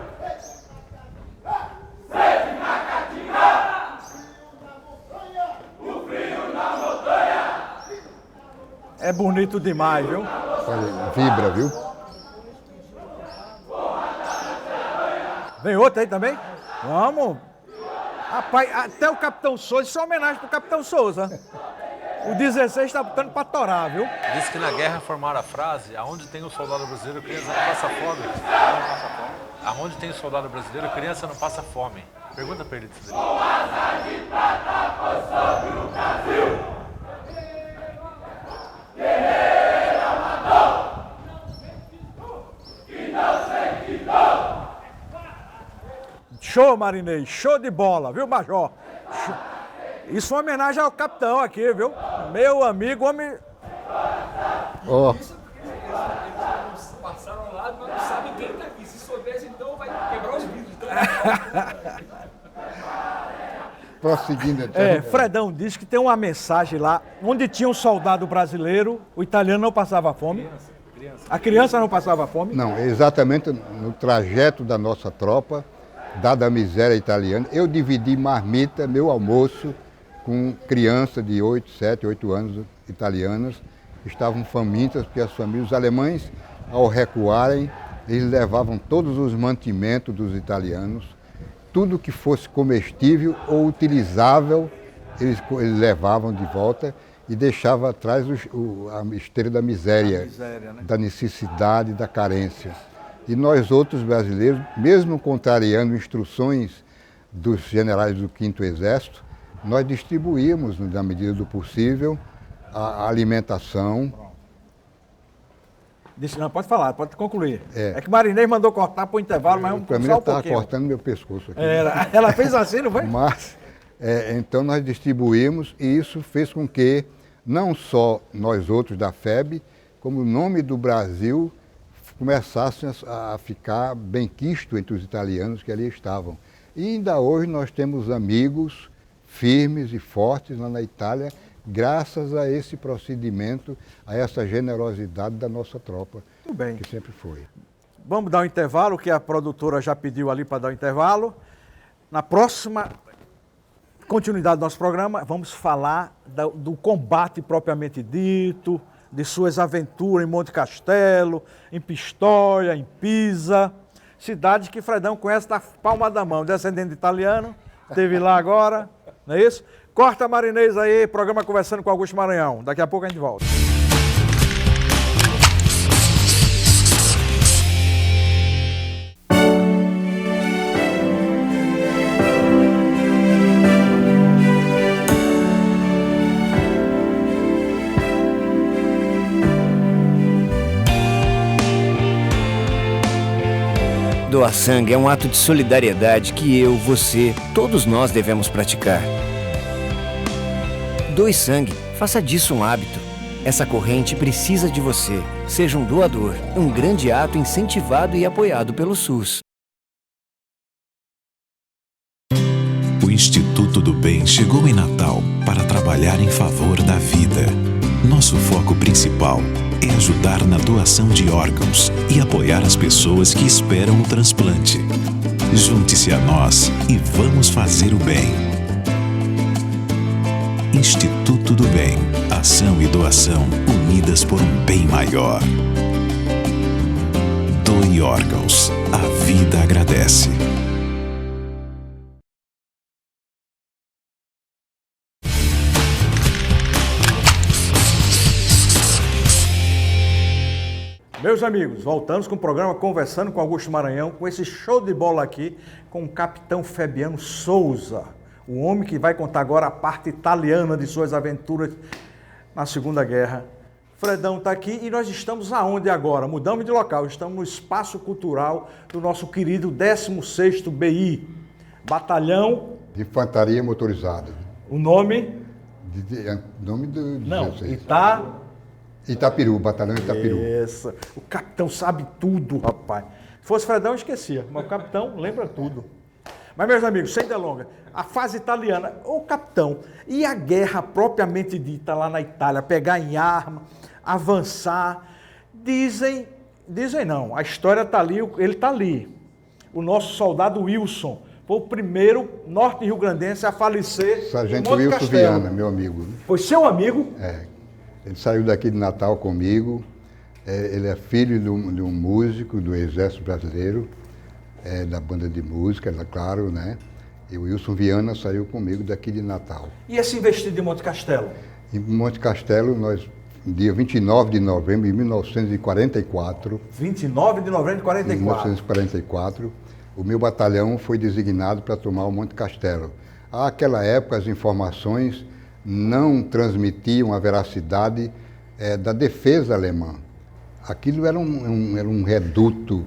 É bonito demais, viu? Olha, vibra, viu? Vem outro aí também? Vamos. Rapaz, até o Capitão Souza, isso é uma homenagem pro Capitão Souza. O 16 tá botando pra torar, viu? Diz que na guerra formaram a frase: aonde tem o soldado brasileiro, criança não passa fome. Aonde tem o soldado brasileiro, criança não passa fome. Pergunta pra ele disso daí. Show, Marinês, show de bola, viu, Major? Isso é uma homenagem ao capitão aqui, viu? Meu amigo, homem. Ó, Passaram ao lado, mas não sabem quem está aqui. Se soubesse, então vai quebrar os vidros. prosseguindo então. Fredão disse que tem uma mensagem lá, onde tinha um soldado brasileiro, o italiano não passava fome. A criança não passava fome. Não, exatamente no trajeto da nossa tropa, dada a miséria italiana, eu dividi marmita, meu almoço, com crianças de 8, 7, 8 anos italianas, que estavam famintas, porque as famílias, os alemães, ao recuarem, eles levavam todos os mantimentos dos italianos, tudo que fosse comestível ou utilizável, eles levavam de volta e deixavam atrás a esteira da miséria, né? da necessidade, da carência. E nós outros brasileiros, mesmo contrariando instruções dos generais do 5º Exército, nós distribuímos, na medida do possível, a alimentação Disse, não, pode falar, pode concluir. É. É que Marinês mandou cortar para o intervalo, mas Para mim, só ela um estava pouquinho. cortando meu pescoço aqui. Ela fez assim, não foi? Mas, então nós distribuímos e isso fez com que não só nós outros da FEB, como o nome do Brasil começasse a ficar benquisto entre os italianos que ali estavam. E ainda hoje nós temos amigos firmes e fortes lá na Itália, graças a esse procedimento, a essa generosidade da nossa tropa, Tudo bem. que sempre foi. Vamos dar um intervalo, que a produtora já pediu ali para dar um intervalo. Na próxima continuidade do nosso programa, vamos falar do combate propriamente dito, de suas aventuras em Monte Castelo, em Pistoia, em Pisa, cidades que Fredão conhece da palma da mão, descendente de italiano, esteve lá agora, não é isso? Corta Marinês aí, programa Conversando com Augusto Maranhão. Daqui a pouco a gente volta. Doar sangue é um ato de solidariedade que eu, você, todos nós devemos praticar. Doe sangue, faça disso um hábito. Essa corrente precisa de você. Seja um doador, um grande ato incentivado e apoiado pelo SUS. O Instituto do Bem chegou em Natal para trabalhar em favor da vida. Nosso foco principal é ajudar na doação de órgãos e apoiar as pessoas que esperam o transplante. Junte-se a nós e vamos fazer o bem. Instituto do Bem. Ação e doação unidas por um bem maior. Doe órgãos. A vida agradece. Meus amigos, voltamos com o programa Conversando com Augusto Maranhão, com esse show de bola aqui com o capitão Fabiano Souza, o homem que vai contar agora a parte italiana de suas aventuras na Segunda Guerra. Fredão está aqui e nós estamos aonde agora? Mudamos de local, estamos no Espaço Cultural do nosso querido 16º BI, Batalhão... De Infantaria Motorizada. O nome? Nome do Não, 16. Itapiru. Batalhão Itapiru. Isso. O capitão sabe tudo, rapaz. Se fosse Fredão, eu esquecia, mas o capitão lembra tudo. Mas, meus amigos, sem delongas, a fase italiana, o capitão, e a guerra propriamente dita lá na Itália, pegar em arma, avançar, dizem não, a história está ali, ele está ali. O nosso soldado Wilson foi o primeiro norte-riograndense a falecer Sargento em Monte Wilson Castelo. Viana, meu amigo. Foi seu amigo? É. Ele saiu daqui de Natal comigo. Ele é filho de um músico do Exército Brasileiro, da banda de música, claro, né? E o Wilson Viana saiu comigo daqui de Natal. E esse investido de Monte Castelo? Em Monte Castelo, nós, dia 29 de novembro de 1944... 29 de novembro de 44. 1944, o meu batalhão foi designado para tomar o Monte Castelo. Àquela época, as informações não transmitiam a veracidade da defesa alemã. Aquilo era um reduto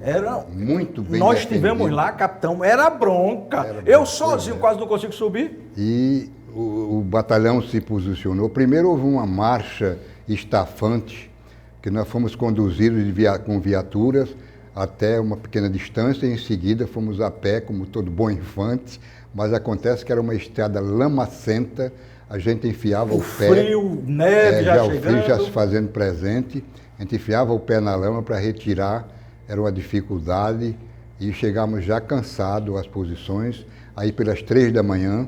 muito bem Nós defendido. estivemos lá, capitão, era bronca. Eu sozinho quase não consigo subir. E o batalhão se posicionou. Primeiro houve uma marcha estafante, que nós fomos conduzidos com viaturas até uma pequena distância, e em seguida fomos a pé, como todo bom infante, mas acontece que era uma estrada lamacenta, a gente enfiava o pé... Frio, neve já chegando. O frio já se fazendo presente, a gente enfiava o pé na lama para retirar, era uma dificuldade, e chegamos já cansados às posições, aí pelas 3 da manhã,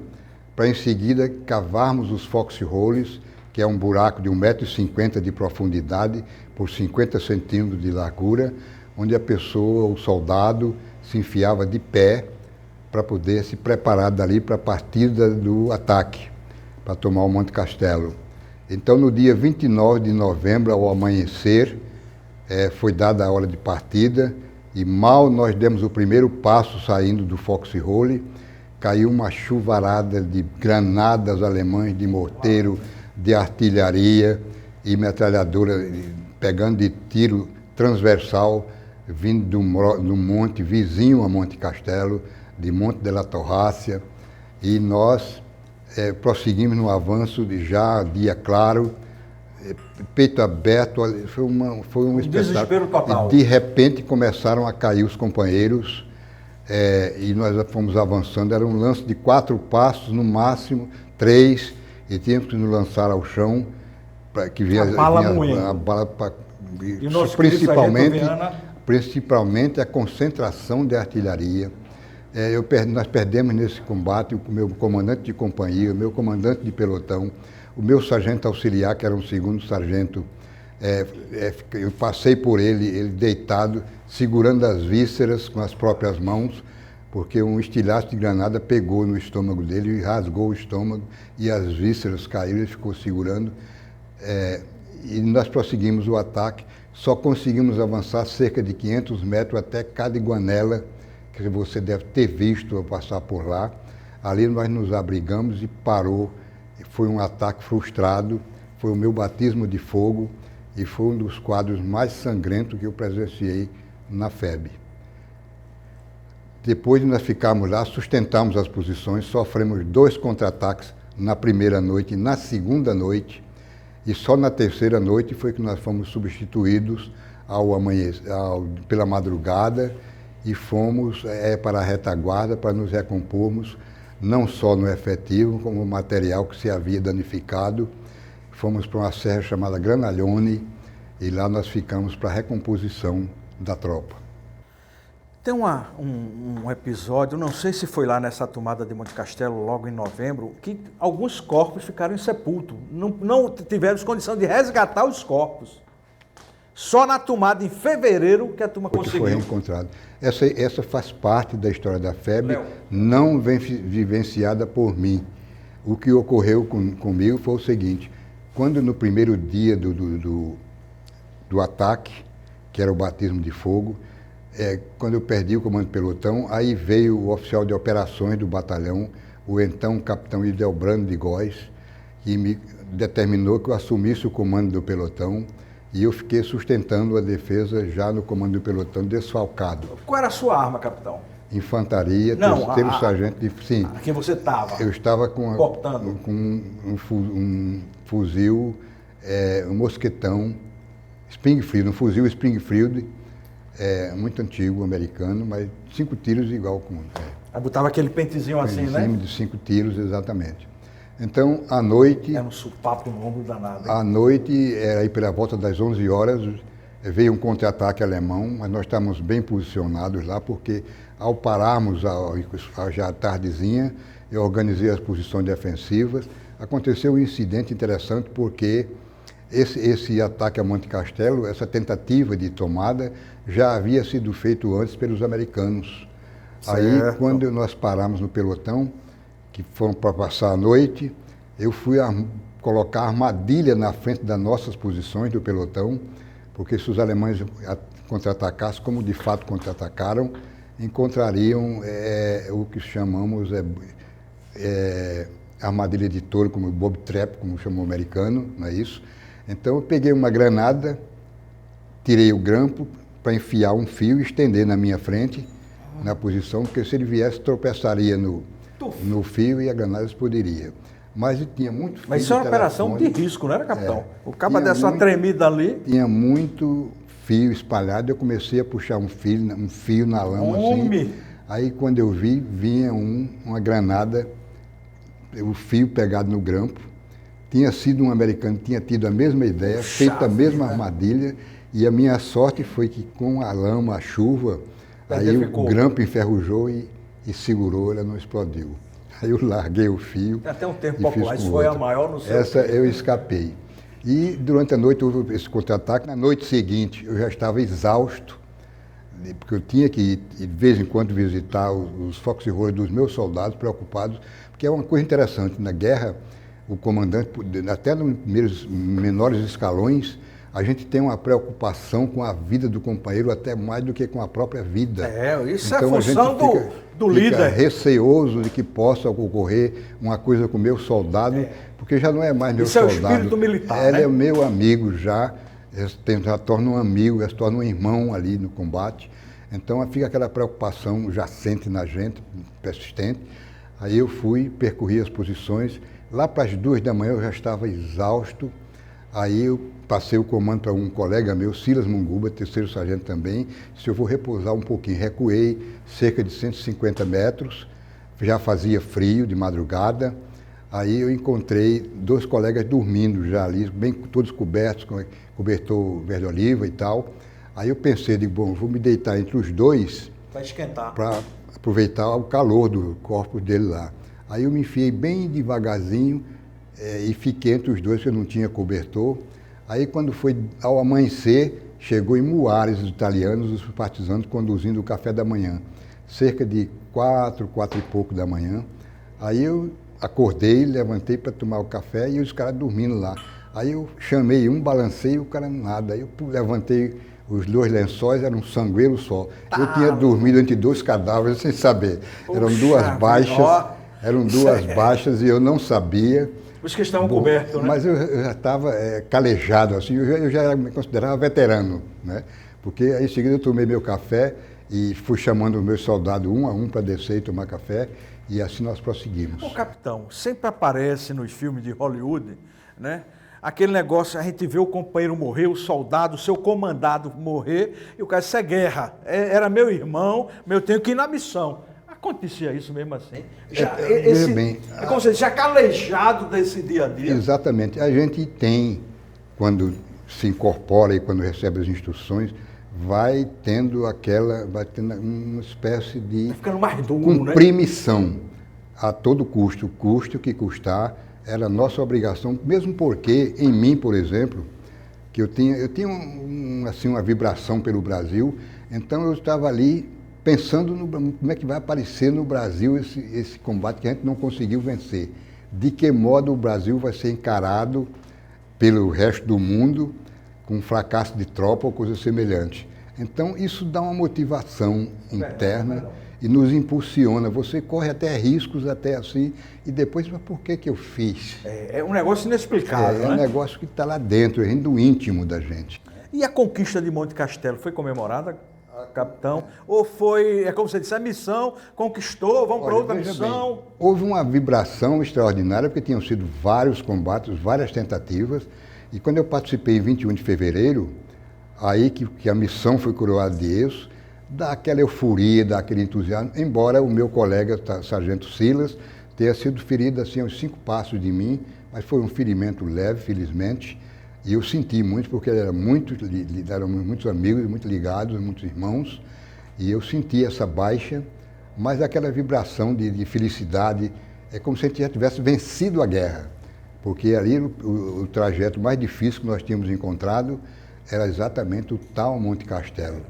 para em seguida cavarmos os foxholes, que é um buraco de 1,50 m de profundidade por 50 centímetros de largura, onde a pessoa, o soldado, se enfiava de pé para poder se preparar dali para a partida do ataque, para tomar o Monte Castelo. Então, no dia 29 de novembro, ao amanhecer, foi dada a hora de partida, e mal nós demos o primeiro passo saindo do foxhole, caiu uma chuvarada de granadas alemãs, de morteiro, de artilharia e metralhadora, pegando de tiro transversal, vindo do monte vizinho a Monte Castelo, de Monte della Torrácia, e nós prosseguimos no avanço de já dia claro, peito aberto, foi um desespero total. E de repente começaram a cair os companheiros, e nós fomos avançando. Era um lance de 4 passos, no máximo 3, e tínhamos que nos lançar ao chão para que vinha a bala principalmente a concentração de artilharia. Nós perdemos nesse combate o meu comandante de companhia, o meu comandante de pelotão, o meu sargento auxiliar, que era um segundo sargento. Eu passei por ele deitado, segurando as vísceras com as próprias mãos, porque um estilhaço de granada pegou no estômago dele e rasgou o estômago, e as vísceras caíram, ele ficou segurando. E nós prosseguimos o ataque, só conseguimos avançar cerca de 500 metros até Cadiguanela, que você deve ter visto eu passar por lá. Ali nós nos abrigamos e parou. Foi um ataque frustrado, foi o meu batismo de fogo e foi um dos quadros mais sangrentos que eu presenciei na FEB. Depois de nós ficarmos lá, sustentamos as posições, sofremos 2 contra-ataques na primeira noite e na segunda noite, e só na terceira noite foi que nós fomos substituídos pela madrugada, e fomos para a retaguarda para nos recompormos, não só no efetivo, como o material que se havia danificado. Fomos para uma serra chamada Granalhone, e lá nós ficamos para a recomposição da tropa. Tem um episódio, não sei se foi lá nessa tomada de Monte Castelo, logo em novembro, que alguns corpos ficaram insepultos. Não tivemos condição de resgatar os corpos. Só na tomada em fevereiro que a turma conseguiu. Foi reencontrado. Essa faz parte da história da FEB, não vem vivenciada por mim. O que ocorreu comigo foi o seguinte: quando no primeiro dia do ataque, que era o batismo de fogo, quando eu perdi o comando do pelotão, aí veio o oficial de operações do batalhão, o então capitão Idelbrando de Góes, que me determinou que eu assumisse o comando do pelotão, e eu fiquei sustentando a defesa já no comando do pelotão, desfalcado. Qual era a sua arma, capitão? Infantaria, terceiro sargento de... Sim. A quem você estava? Eu estava com um fuzil, um mosquetão, Springfield, um fuzil Springfield, muito antigo, americano, mas 5 tiros igual com... Aí botava aquele pentezinho assim, né? De 5 tiros, exatamente. Então, à noite... Era um supapo no ombro danado. À noite, era aí pela volta das 11 horas, veio um contra-ataque alemão, mas nós estávamos bem posicionados lá, porque ao pararmos já à tardezinha, eu organizei as posições defensivas. Aconteceu um incidente interessante, porque esse ataque a Monte Castelo, essa tentativa de tomada, já havia sido feito antes pelos americanos. Certo. Aí, quando nós paramos no pelotão, que foram para passar a noite, eu fui colocar armadilha na frente das nossas posições do pelotão, porque se os alemães contra-atacassem, como de fato contra-atacaram, encontrariam o que chamamos armadilha de touro, como Bob Trap, como chamou o americano, não é isso? Então eu peguei uma granada, tirei o grampo para enfiar um fio e estender na minha frente, na posição, porque se ele viesse, tropeçaria no fio e a granada explodiria. Mas tinha muito fio. Mas isso é uma operação de risco, não era, capitão? O cabo dessa uma tremida ali. Tinha muito fio espalhado, eu comecei a puxar um fio na lama assim. Aí quando eu vi, vinha uma granada, o fio pegado no grampo. Tinha sido um americano, tinha tido a mesma ideia, feito a mesma armadilha, e a minha sorte foi que com a lama, a chuva, aí o grampo enferrujou e segurou, ela não explodiu. Aí eu larguei o fio. Tem até um termo popular, isso foi a maior no seu Essa eu escapei. E durante a noite houve esse contra-ataque. Na noite seguinte eu já estava exausto, porque eu tinha que ir, de vez em quando visitar os foxholes dos meus soldados preocupados, porque é uma coisa interessante, na guerra o comandante, até nos primeiros menores escalões, a gente tem uma preocupação com a vida do companheiro até mais do que com a própria vida. Isso então, é função do líder. Fica receoso de que possa ocorrer uma coisa com o meu soldado, porque já não é mais meu soldado. Isso é o espírito militar, Ele é meu amigo já, já torna um amigo, já se torna um irmão ali no combate. Então fica aquela preocupação jacente na gente, persistente. Aí eu fui, percorri as posições. Lá para as 2 da manhã eu já estava exausto. Aí eu passei o comando para um colega meu, Silas Munguba, terceiro sargento também. Se eu vou repousar um pouquinho, recuei cerca de 150 metros. Já fazia frio de madrugada. Aí eu encontrei 2 colegas dormindo já ali, bem todos cobertos, com cobertor verde oliva e tal. Aí eu pensei, bom, vou me deitar entre os 2 Para esquentar. para aproveitar o calor do corpo dele lá. Aí eu me enfiei bem devagarzinho e fiquei entre os 2, porque eu não tinha cobertor. Aí quando foi ao amanhecer, chegou em Muares os italianos, os partisanos, conduzindo o café da manhã. Cerca de 4 e pouco da manhã. Aí eu acordei, levantei para tomar o café e os caras dormindo lá. Aí eu chamei um, balancei, o cara nada. Aí eu levantei os 2 lençóis, era um sangueiro só. Eu tinha dormido entre 2 cadáveres sem saber. Eram 2 baixas e eu não sabia. Os que estavam cobertos, né? Mas eu já estava calejado, assim, eu já me considerava veterano, né? Porque aí em seguida eu tomei meu café e fui chamando os meus soldados um a um para descer e tomar café, e assim nós prosseguimos. Ô, capitão, sempre aparece nos filmes de Hollywood, né? Aquele negócio, a gente vê o companheiro morrer, o soldado, o seu comandado morrer, e o cara, isso é guerra. Era meu irmão, eu tenho que ir na missão. Acontecia isso mesmo assim? É como se fosse já calejado desse dia a dia. Exatamente. A gente tem, quando se incorpora e quando recebe as instruções, vai tendo uma espécie de Tá ficando mais duro, cumprir missão a todo custo. O custo que custar era nossa obrigação, mesmo porque em mim, por exemplo, que eu tinha assim, uma vibração pelo Brasil, então eu estava ali pensando como é que vai aparecer no Brasil esse combate que a gente não conseguiu vencer. De que modo o Brasil vai ser encarado pelo resto do mundo com um fracasso de tropa ou coisa semelhante. Então isso dá uma motivação interna e nos impulsiona. Você corre até riscos, até assim, e depois, mas por que eu fiz? É um negócio inexplicável, É um negócio que está lá dentro, é do íntimo da gente. E a conquista de Monte Castelo foi comemorada, capitão? Ou foi, como você disse, a missão conquistou, vamos para outra missão? Bem, houve uma vibração extraordinária, porque tinham sido vários combates, várias tentativas, e quando eu participei em 21 de fevereiro, aí que a missão foi coroada de êxito, dá aquela euforia, dá aquele entusiasmo, embora o meu colega, sargento Silas, tenha sido ferido assim, a uns 5 passos de mim, mas foi um ferimento leve, felizmente, e eu senti muito, porque eram muitos amigos, muito ligados, muitos irmãos, e eu senti essa baixa, mas aquela vibração de felicidade, é como se a gente já tivesse vencido a guerra, porque ali o trajeto mais difícil que nós tínhamos encontrado era exatamente o tal Monte Castelo,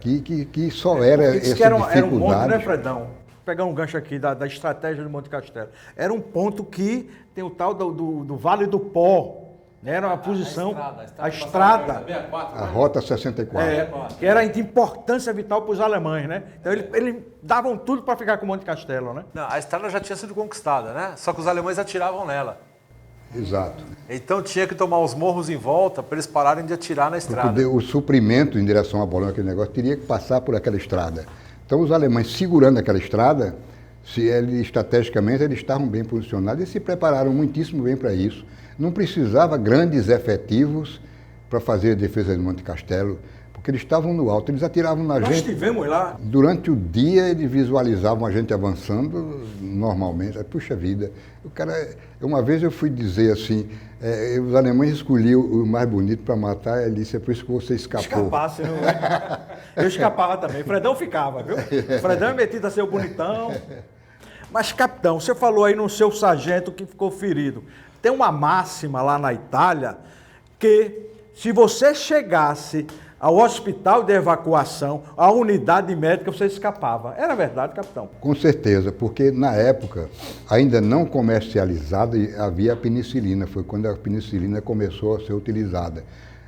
que só era essa dificuldade. Era um ponto, né, Fredão? Vou pegar um gancho aqui da estratégia do Monte Castelo. Era um ponto que tem o tal do Vale do Pó, né? Era uma posição, a estrada, a Rota 64. que era de importância vital para os alemães, né? Então eles davam tudo para ficar com o Monte Castelo, né? Não, a estrada já tinha sido conquistada, né? Só que os alemães atiravam nela. Exato. Então tinha que tomar os morros em volta para eles pararem de atirar na estrada. Porque o suprimento em direção a Bolonha, aquele negócio, teria que passar por aquela estrada. Então os alemães segurando aquela estrada, estrategicamente eles estavam bem posicionados e se prepararam muitíssimo bem para isso. Não precisava grandes efetivos para fazer a defesa de Monte Castelo, porque eles estavam no alto, eles atiravam na gente. Nós estivemos lá. Durante o dia eles visualizavam a gente avançando normalmente. Puxa vida, uma vez eu fui dizer assim, os alemães escolhiam o mais bonito para matar, ele disse, é por isso que você escapou. Escapasse, não é? Eu escapava também, o Fredão ficava, viu? O Fredão é metido a ser o bonitão. Mas, capitão, você falou aí no seu sargento que ficou ferido. Tem uma máxima lá na Itália que se você chegasse ao hospital de evacuação, à unidade médica, você escapava. Era verdade, capitão? Com certeza, porque na época, ainda não comercializada, havia a penicilina. Foi quando a penicilina começou a ser utilizada.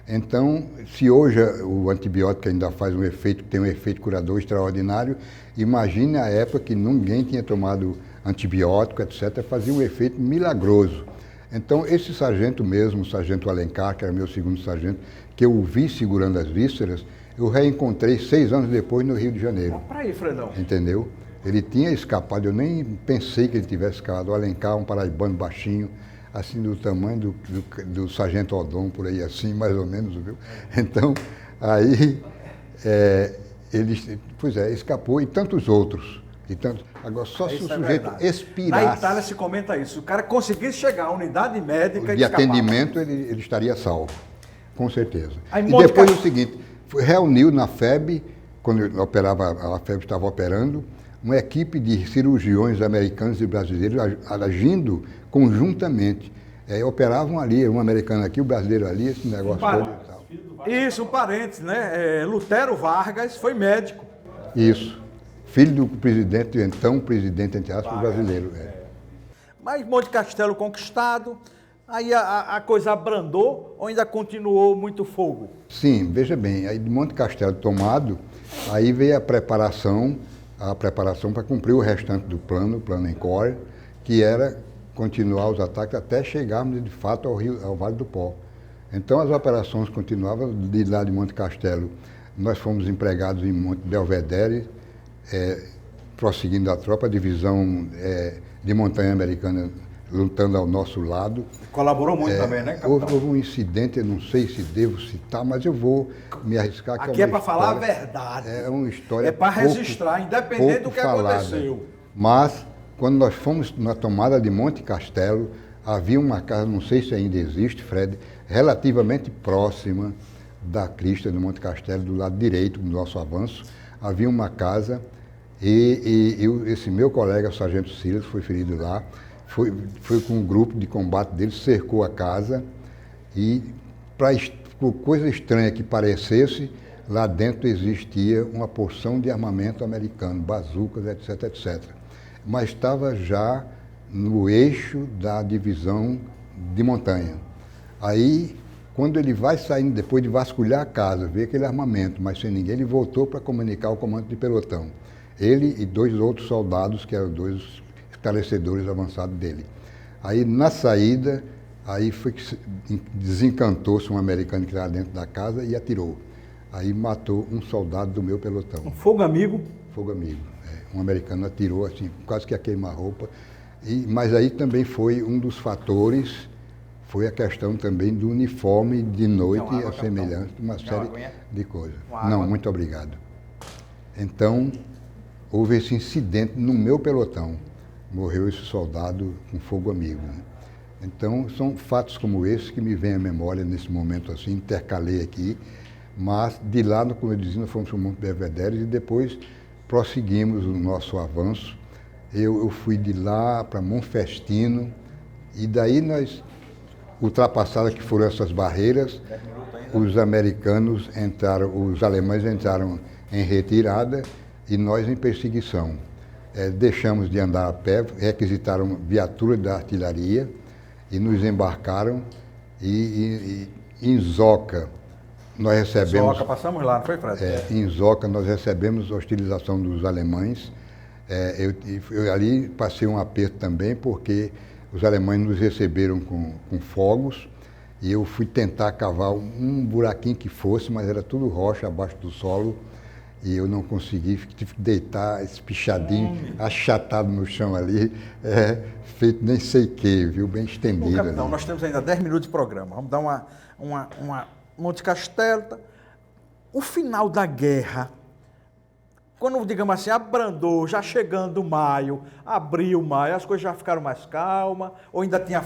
Então, se hoje o antibiótico ainda faz um efeito, tem um efeito curador extraordinário, imagine a época que ninguém tinha tomado antibiótico, etc., fazia um efeito milagroso. Então, esse sargento mesmo, o sargento Alencar, que era meu segundo sargento, que eu o vi segurando as vísceras, eu reencontrei 6 anos depois no Rio de Janeiro. Vamos para aí, Fredão. Entendeu? Ele tinha escapado, eu nem pensei que ele tivesse escapado. O Alencar, um paraibano baixinho, assim do tamanho do sargento Odom, por aí assim, mais ou menos, viu? Então, aí, ele, escapou, e tantos outros. Agora, só se o sujeito expirasse. Na Itália se comenta isso. O cara conseguisse chegar à unidade médica de atendimento, ele estaria salvo, com certeza. Aí, e depois o seguinte, reuniu na FEB, quando a FEB estava operando, uma equipe de cirurgiões americanos e brasileiros agindo conjuntamente. Operavam ali, um americano aqui, o brasileiro ali, esse negócio todo e tal. Isso, um parente, né? Lutero Vargas foi médico. Isso. Filho do presidente, então presidente, entre aspas, brasileiro. Mas Monte Castelo conquistado, aí a coisa abrandou ou ainda continuou muito fogo? Sim, veja bem, aí de Monte Castelo tomado, aí veio a preparação para cumprir o restante do plano, o plano Encore, que era continuar os ataques até chegarmos de fato ao Vale do Pó. Então as operações continuavam de lá de Monte Castelo. Nós fomos empregados em Monte Belvedere, prosseguindo a tropa, a divisão de montanha americana lutando ao nosso lado. Colaborou muito também, né, capitão? Houve um incidente, eu não sei se devo citar, mas eu vou me arriscar. Aqui é para falar a verdade. É uma história. É para registrar, independente do que aconteceu. Mas, quando nós fomos na tomada de Monte Castelo, havia uma casa, não sei se ainda existe, Fred, relativamente próxima da crista do Monte Castelo, do lado direito do nosso avanço, havia uma casa esse meu colega, o sargento Silas, foi ferido lá, foi com um grupo de combate dele, cercou a casa e, por coisa estranha que parecesse, lá dentro existia uma porção de armamento americano, bazucas, etc, etc. Mas estava já no eixo da divisão de montanha. Aí, quando ele vai saindo, depois de vasculhar a casa, ver aquele armamento, mas sem ninguém, ele voltou para comunicar ao comando de pelotão. Ele e 2 outros soldados, que eram 2 esclarecedores avançados dele. Aí, na saída, aí foi que desencantou-se um americano que estava dentro da casa e atirou. Aí matou um soldado do meu pelotão. Um fogo amigo? Fogo amigo. Um americano atirou, assim, quase que a queima-roupa. Mas aí também foi um dos fatores, foi a questão também do uniforme de noite, a semelhança de uma série de coisas. Não, muito obrigado. Então, houve esse incidente no meu pelotão. Morreu esse soldado com fogo amigo. Né? Então, são fatos como esse que me vêm à memória nesse momento assim, intercalei aqui. Mas de lá, como eu dizia, nós fomos para o Monte Belvedere e depois prosseguimos o nosso avanço. Eu fui de lá para Monfestino e daí nós, ultrapassadas que foram essas barreiras, os americanos entraram, os alemães entraram em retirada e nós em perseguição. Deixamos de andar a pé, requisitaram viatura da artilharia e nos embarcaram e em Zoca nós recebemos... Zoca, passamos lá, não foi, Fred? Em Zoca nós recebemos a hostilização dos alemães. Eu ali passei um aperto também porque os alemães nos receberam com fogos e eu fui tentar cavar um buraquinho que fosse, mas era tudo rocha abaixo do solo. E eu não consegui, tive que deitar espichadinho, achatado no chão ali, feito nem sei o que, viu, bem estendido. Capitão, ali. Nós temos ainda 10 minutos de programa, vamos dar uma Monte Castelo. O final da guerra, quando, digamos assim, abrandou, já chegando maio, abril, maio, as coisas já ficaram mais calmas, ou ainda tinha...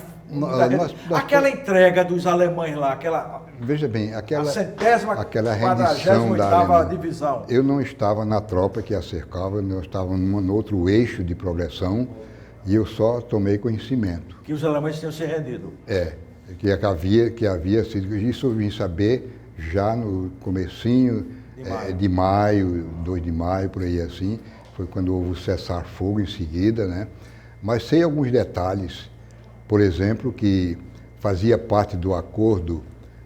aquela entrega dos alemães lá, Veja bem, aquela rendição da Alemanha. Divisão. Eu não estava na tropa que a cercava, eu estava num outro eixo de progressão e eu só tomei conhecimento. Que os alemães tinham se rendido. Que havia sido... Isso eu vim saber já no comecinho de maio, 2 de maio, por aí assim. Foi quando houve o cessar-fogo em seguida, né? Mas sei alguns detalhes. Por exemplo, que fazia parte do acordo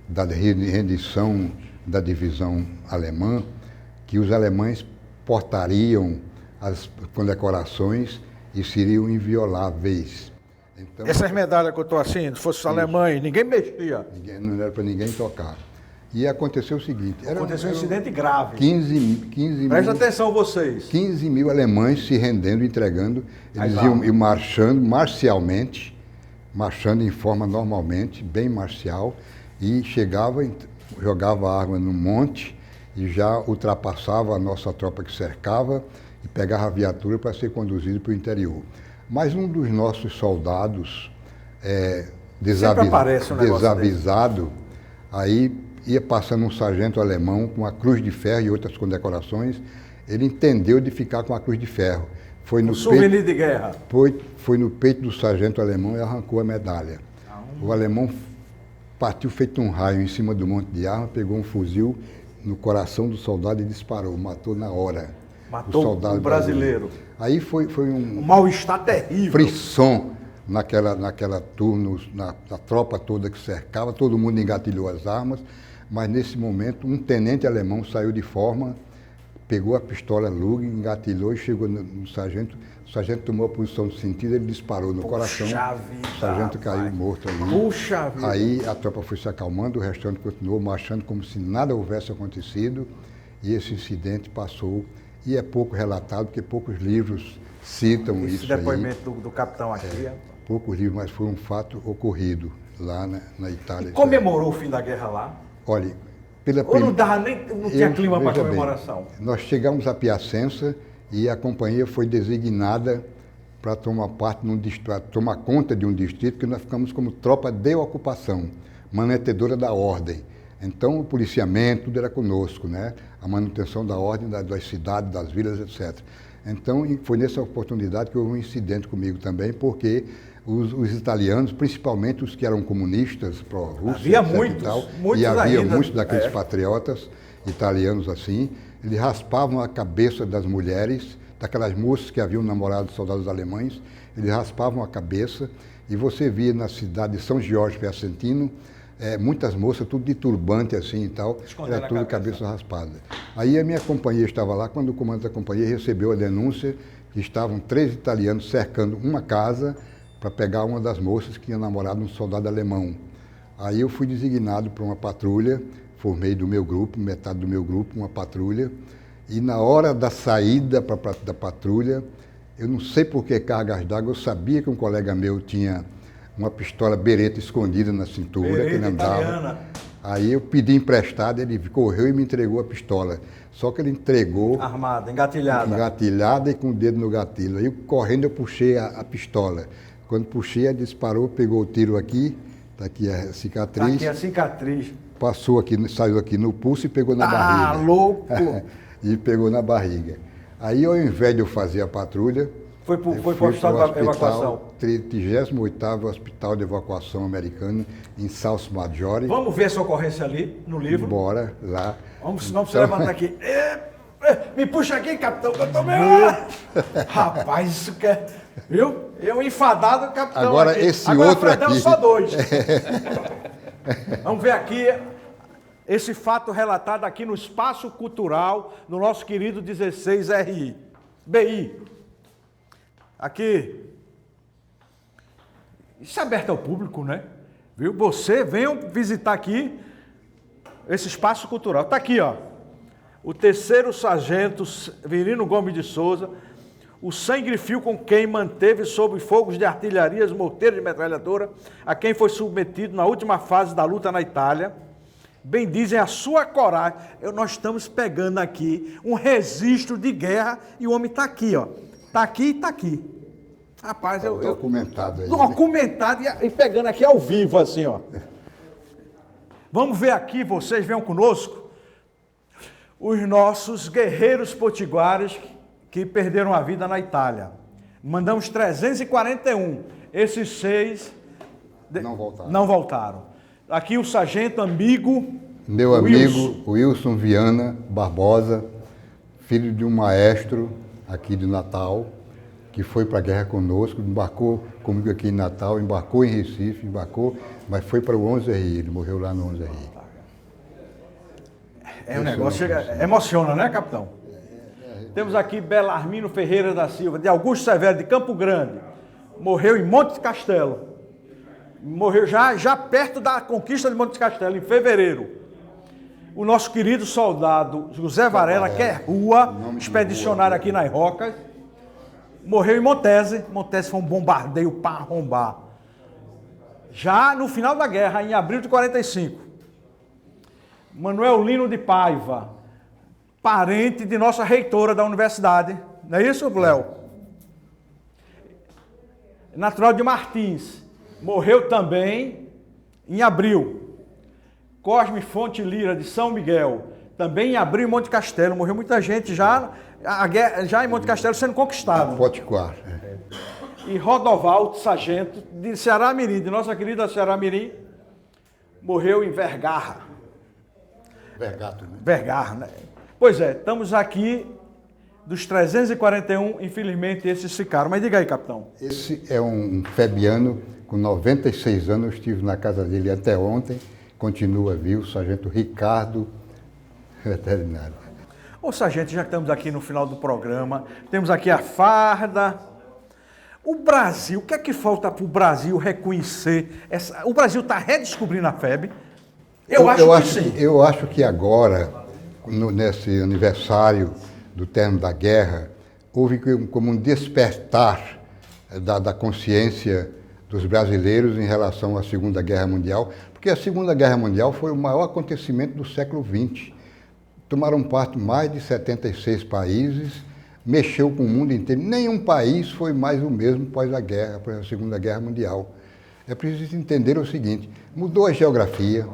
da rendição da divisão alemã, que os alemães portariam as condecorações e seriam invioláveis. Então, Essas medalhas que eu estou assim, se fosse alemães, ninguém mexia. não era para ninguém tocar. E aconteceu o seguinte... Aconteceu um incidente grave. 15 Presta mil, atenção vocês. 15 mil alemães se rendendo, entregando. Eles As iam armas. marchando marcialmente, marchando em forma normalmente, bem marcial, e chegava, jogava a arma no monte e já ultrapassava a nossa tropa que cercava e pegava a viatura para ser conduzido para o interior. Mas um dos nossos soldados, aparece um negócio desavisado, aí ia passando um sargento alemão com a cruz de ferro e outras condecorações, ele entendeu de ficar com a cruz de ferro. Foi no Souvenir de guerra. foi no peito do sargento alemão e arrancou a medalha. O alemão partiu feito um raio em cima do monte de arma, pegou um fuzil no coração do soldado e disparou, matou na hora. Matou soldado o brasileiro. Aí foi Um um mal-estar terrível. frisson naquela turno, na tropa toda que cercava, todo mundo engatilhou as armas, mas nesse momento um tenente alemão saiu de forma, pegou a pistola Lug, engatilhou e chegou no sargento. O sargento tomou a posição de sentido, ele disparou no coração. Vida, O sargento caiu morto ali. Puxa vida. Aí a tropa foi se acalmando, o restante continuou marchando como se nada houvesse acontecido e esse incidente passou. E é pouco relatado, porque poucos livros citam Esse isso aí. depoimento do capitão aqui. Poucos livros, mas foi um fato ocorrido lá na Itália. Comemorou o fim da guerra lá? Olha, pela Ou não dava nem, não tinha clima para veja bem, comemoração? nós chegamos a Piacenza e a companhia foi designada para tomar parte num distrito, tomar conta de um distrito que nós ficamos como tropa de ocupação, manetedora da ordem. Então o policiamento, tudo era conosco, né? A manutenção da ordem das cidades, das vilas, etc. Então foi nessa oportunidade que houve um incidente comigo também, porque os italianos, principalmente os que eram comunistas, pró-russos, Havia etc. muitos, e tal, muitos e havia ainda. muitos daqueles patriotas italianos assim, eles raspavam a cabeça das mulheres, daquelas moças que haviam namorado de soldados alemães, eles raspavam a cabeça e você via na cidade de São Jorge Piacentino, muitas moças, tudo de turbante assim e tal, Escondendo era a tudo cabeça raspada. Aí a minha companhia estava lá, quando o comandante da companhia recebeu a denúncia que estavam 3 italianos cercando uma casa para pegar uma das moças que tinha namorado um soldado alemão. Aí eu fui designado para uma patrulha, formei do meu grupo, metade do meu grupo, uma patrulha, e na hora da saída da patrulha, eu não sei por que cargas d'água, eu sabia que um colega meu tinha uma pistola Beretta escondida na cintura, Beretta que ele andava. italiana. Aí eu pedi emprestado, ele correu e me entregou a pistola. Só que ele entregou Armada, engatilhada. engatilhada e com o dedo no gatilho. Aí correndo eu puxei a pistola. Quando puxei, ela disparou, pegou o tiro aqui, está aqui a cicatriz. Aqui a cicatriz. Passou aqui, saiu aqui no pulso e pegou na barriga. Ah, louco! E pegou na barriga. Aí, ao invés de eu fazer a patrulha, Foi para eu o fui hospital para o de evacuação. 38º Hospital de Evacuação Americano, em Salso Maggiore. Vamos ver essa ocorrência ali, no livro. Bora lá. Vamos se levantar aqui. Me puxa aqui, capitão, que eu tô meio... Rapaz, isso que é... Viu? Eu enfadado, capitão. Agora, aqui. esse Agora outro enfadamos aqui. só 2. Vamos ver aqui esse fato relatado aqui no Espaço Cultural, no nosso querido 16RI. BI. Aqui. Isso é aberto ao público, né? Viu? Você venham visitar aqui esse Espaço Cultural. Está aqui, ó. O 3º Sargento Virino Gomes de Souza, o sangue fio com quem manteve sob fogos de artilharias, morteiros de metralhadora, a quem foi submetido na última fase da luta na Itália, bendizem a sua coragem. Nós estamos pegando aqui um registro de guerra e o homem está aqui, ó. Está aqui e está aqui. Rapaz, Documentado aí. documentado e pegando aqui ao vivo, assim, ó. Vamos ver aqui, vocês venham conosco, os nossos guerreiros potiguares que perderam a vida na Itália. Mandamos 341. Esses 6 não voltaram. Aqui o sargento amigo. Meu amigo Wilson Viana Barbosa, filho de um maestro aqui de Natal, que foi para a guerra conosco, embarcou comigo aqui em Natal, embarcou em Recife, mas foi para o 11RI, ele morreu lá no 11RI. É um negócio, emociona, né, capitão? Temos aqui Belarmino Ferreira da Silva, de Augusto Severo, de Campo Grande. morreu em Monte Castelo. Morreu já perto da conquista de Monte Castelo, em fevereiro. O nosso querido soldado José Varela, que é rua, expedicionário aqui nas Rocas, morreu em Montese. Montese foi um bombardeio para arrombar. Já no final da guerra, em abril de 45. Manuel Lino de Paiva, parente de nossa reitora da universidade. Não é isso, Léo? Natural de Martins. Morreu também em abril. Cosme Fonte Lira, de São Miguel. Também em abril, em Monte Castelo. Morreu muita gente já em Monte Castelo sendo conquistado. Potiguar. E Rodoval Sargento, de Ceará Mirim, de nossa querida Ceará Mirim, morreu em Vergarra. Vergato, né? Vergarra, né? Pois é, estamos aqui dos 341, infelizmente esses ficaram. Mas diga aí, capitão. Esse é um febiano com 96 anos, eu estive na casa dele até ontem, continua vivo, sargento Ricardo, veterinário. Ô sargento, já que estamos aqui no final do programa, temos aqui a farda. O Brasil, o que é que falta para o Brasil reconhecer? O Brasil está redescobrindo a FEB? Eu acho que sim. Eu acho que agora, nesse aniversário do término da guerra, houve como um despertar da consciência dos brasileiros em relação à Segunda Guerra Mundial, porque a Segunda Guerra Mundial foi o maior acontecimento do século XX. Tomaram parte mais de 76 países, mexeu com o mundo inteiro. Nenhum país foi mais o mesmo após a guerra, após a Segunda Guerra Mundial. É preciso entender o seguinte, mudou a geografia,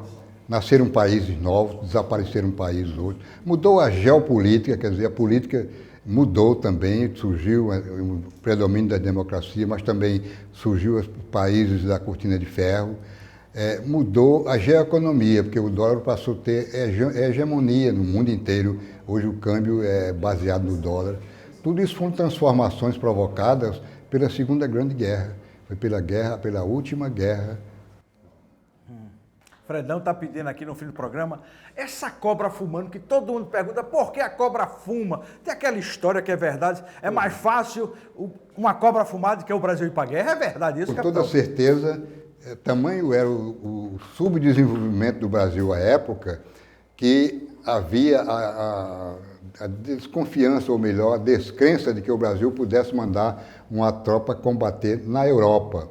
nasceram países novos, desapareceram países outros, mudou a geopolítica, quer dizer, a política mudou também, surgiu o predomínio da democracia, mas também surgiu os países da cortina de ferro, mudou a geoeconomia, porque o dólar passou a ter hegemonia no mundo inteiro, hoje o câmbio é baseado no dólar. Tudo isso foram transformações provocadas pela Segunda Grande Guerra, foi pela última guerra. Fredão está pedindo aqui no fim do programa, essa cobra fumando, que todo mundo pergunta, por que a cobra fuma? Tem aquela história que é verdade, é mais fácil uma cobra fumar do que o Brasil ir para a guerra, é verdade isso, capitão? Com toda certeza, tamanho era o subdesenvolvimento do Brasil à época, que havia a desconfiança, ou melhor, a descrença de que o Brasil pudesse mandar uma tropa combater na Europa.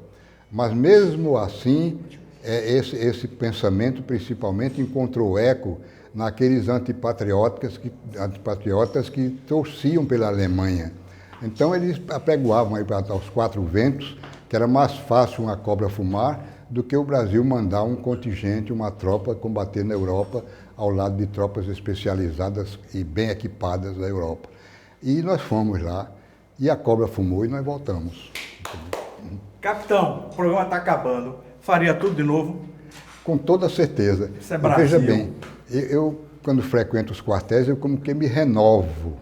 Mas mesmo assim, esse pensamento principalmente encontrou eco naqueles antipatriotas que torciam pela Alemanha. Então eles apregoavam aí aos quatro ventos que era mais fácil uma cobra fumar do que o Brasil mandar um contingente, uma tropa combater na Europa ao lado de tropas especializadas e bem equipadas da Europa. E nós fomos lá e a cobra fumou e nós voltamos. Capitão, o programa está acabando. Faria tudo de novo? Com toda certeza. Isso é Brasil. Veja bem, eu quando frequento os quartéis, eu como que me renovo.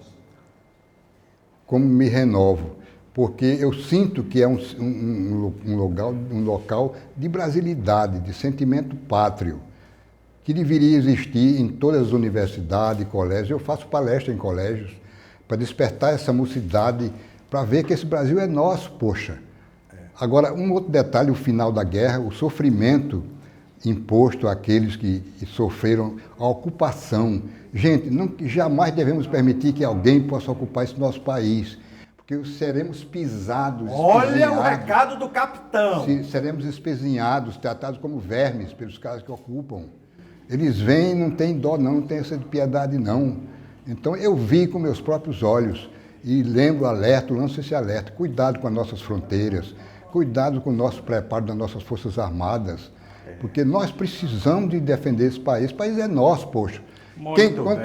Porque eu sinto que é um local de brasilidade, de sentimento pátrio, que deveria existir em todas as universidades, colégios. Eu faço palestra em colégios para despertar essa mocidade, para ver que esse Brasil é nosso, poxa. Agora, um outro detalhe, o final da guerra, o sofrimento imposto àqueles que sofreram a ocupação. Gente, jamais devemos permitir que alguém possa ocupar esse nosso país, porque seremos pisados. Olha o recado do capitão. Seremos espezinhados, tratados como vermes pelos caras que ocupam. Eles vêm, não tem dó não tem essa de piedade não. Então eu vi com meus próprios olhos e lanço esse alerta, cuidado com as nossas fronteiras, cuidado com o nosso preparo das nossas forças armadas, porque nós precisamos de defender esse país. O país é nosso, poxa.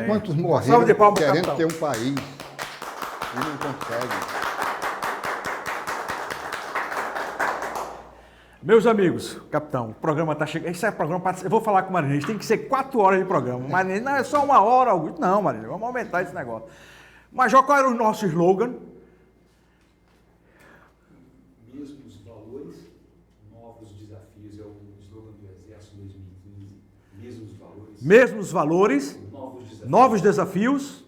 Quantos morreram querendo ter um país e não conseguem? Meus amigos, capitão, o programa está chegando. Esse é programa, eu vou falar com o Marinês, tem que ser 4 horas de programa. Marinês, não é só 1 hora, Augusto. Não, Marinês, vamos aumentar esse negócio. Major, qual era o nosso slogan? Mesmos valores, novos desafios, é o slogan do Exército 2015. Mesmos valores, novos desafios.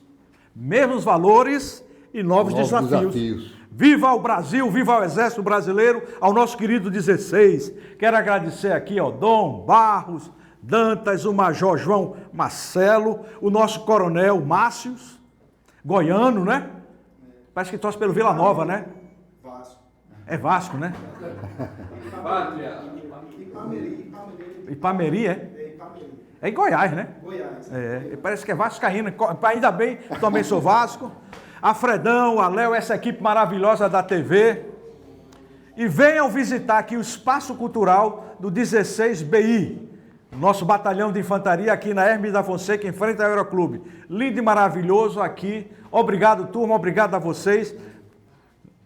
Mesmos valores e novos desafios. Viva o Brasil, viva o Exército Brasileiro, ao nosso querido 16. Quero agradecer aqui ao Dom Barros Dantas, o Major João Marcelo, o nosso Coronel Márcios, goiano, né? Parece que torce pelo Vila Nova, né? Vasco. É Vasco, né? Ipameri, é? É em Goiás, né? Goiás. É, parece que é vascaíno. Ainda bem, também sou Vasco. A Fredão, a Léo, essa equipe maravilhosa da TV. E venham visitar aqui o Espaço Cultural do 16BI, nosso batalhão de infantaria aqui na Hermes da Fonseca, em frente ao Aeroclube. Lindo e maravilhoso aqui. Obrigado, turma. Obrigado a vocês.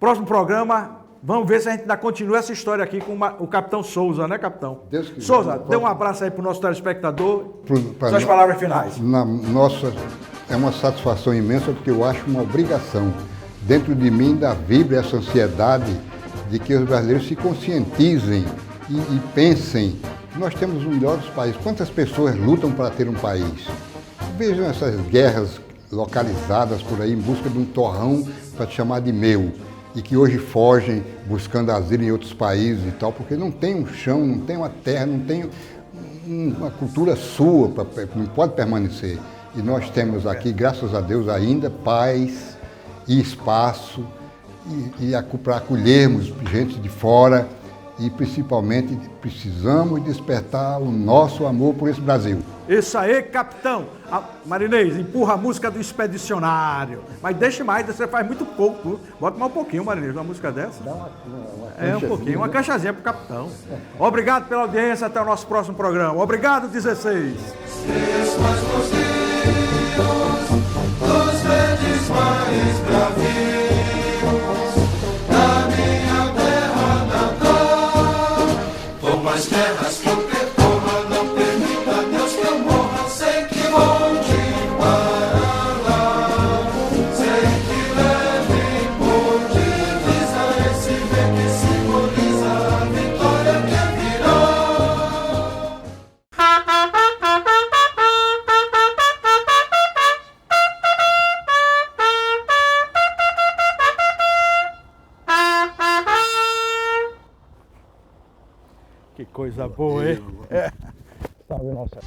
Próximo programa, vamos ver se a gente ainda continua essa história aqui com o Capitão Souza, né, Capitão? Deus quiser. Souza, dê um abraço aí para o nosso telespectador. Suas palavras finais. Nossa, é uma satisfação imensa, porque eu acho uma obrigação. Dentro de mim ainda vibra essa ansiedade de que os brasileiros se conscientizem e pensem que nós temos um dos melhores países. Quantas pessoas lutam para ter um país? Vejam essas guerras localizadas por aí em busca de um torrão para te chamar de meu, e que hoje fogem buscando asilo em outros países e tal, porque não tem um chão, não tem uma terra, não tem uma cultura sua, não pode permanecer. E nós temos aqui, graças a Deus, ainda paz e espaço para acolhermos gente de fora, e principalmente precisamos despertar o nosso amor por esse Brasil. Isso aí, capitão. Marinês, empurra a música do Expedicionário. Mas deixe mais, você faz muito pouco. Bota mais um pouquinho, Marinês, uma música dessa. Dá um pouquinho, uma canchazinha pro capitão. Obrigado pela audiência, até o nosso próximo programa. Obrigado, 16. Dos verdes mares bravios, da minha terra natal, por mais terras que eu percorra, não permita Deus que eu morra, sei que vou de para lá, sei que leve por divisa esse ver que simboliza a vitória que virá. Que coisa boa, hein? Salve, nossa.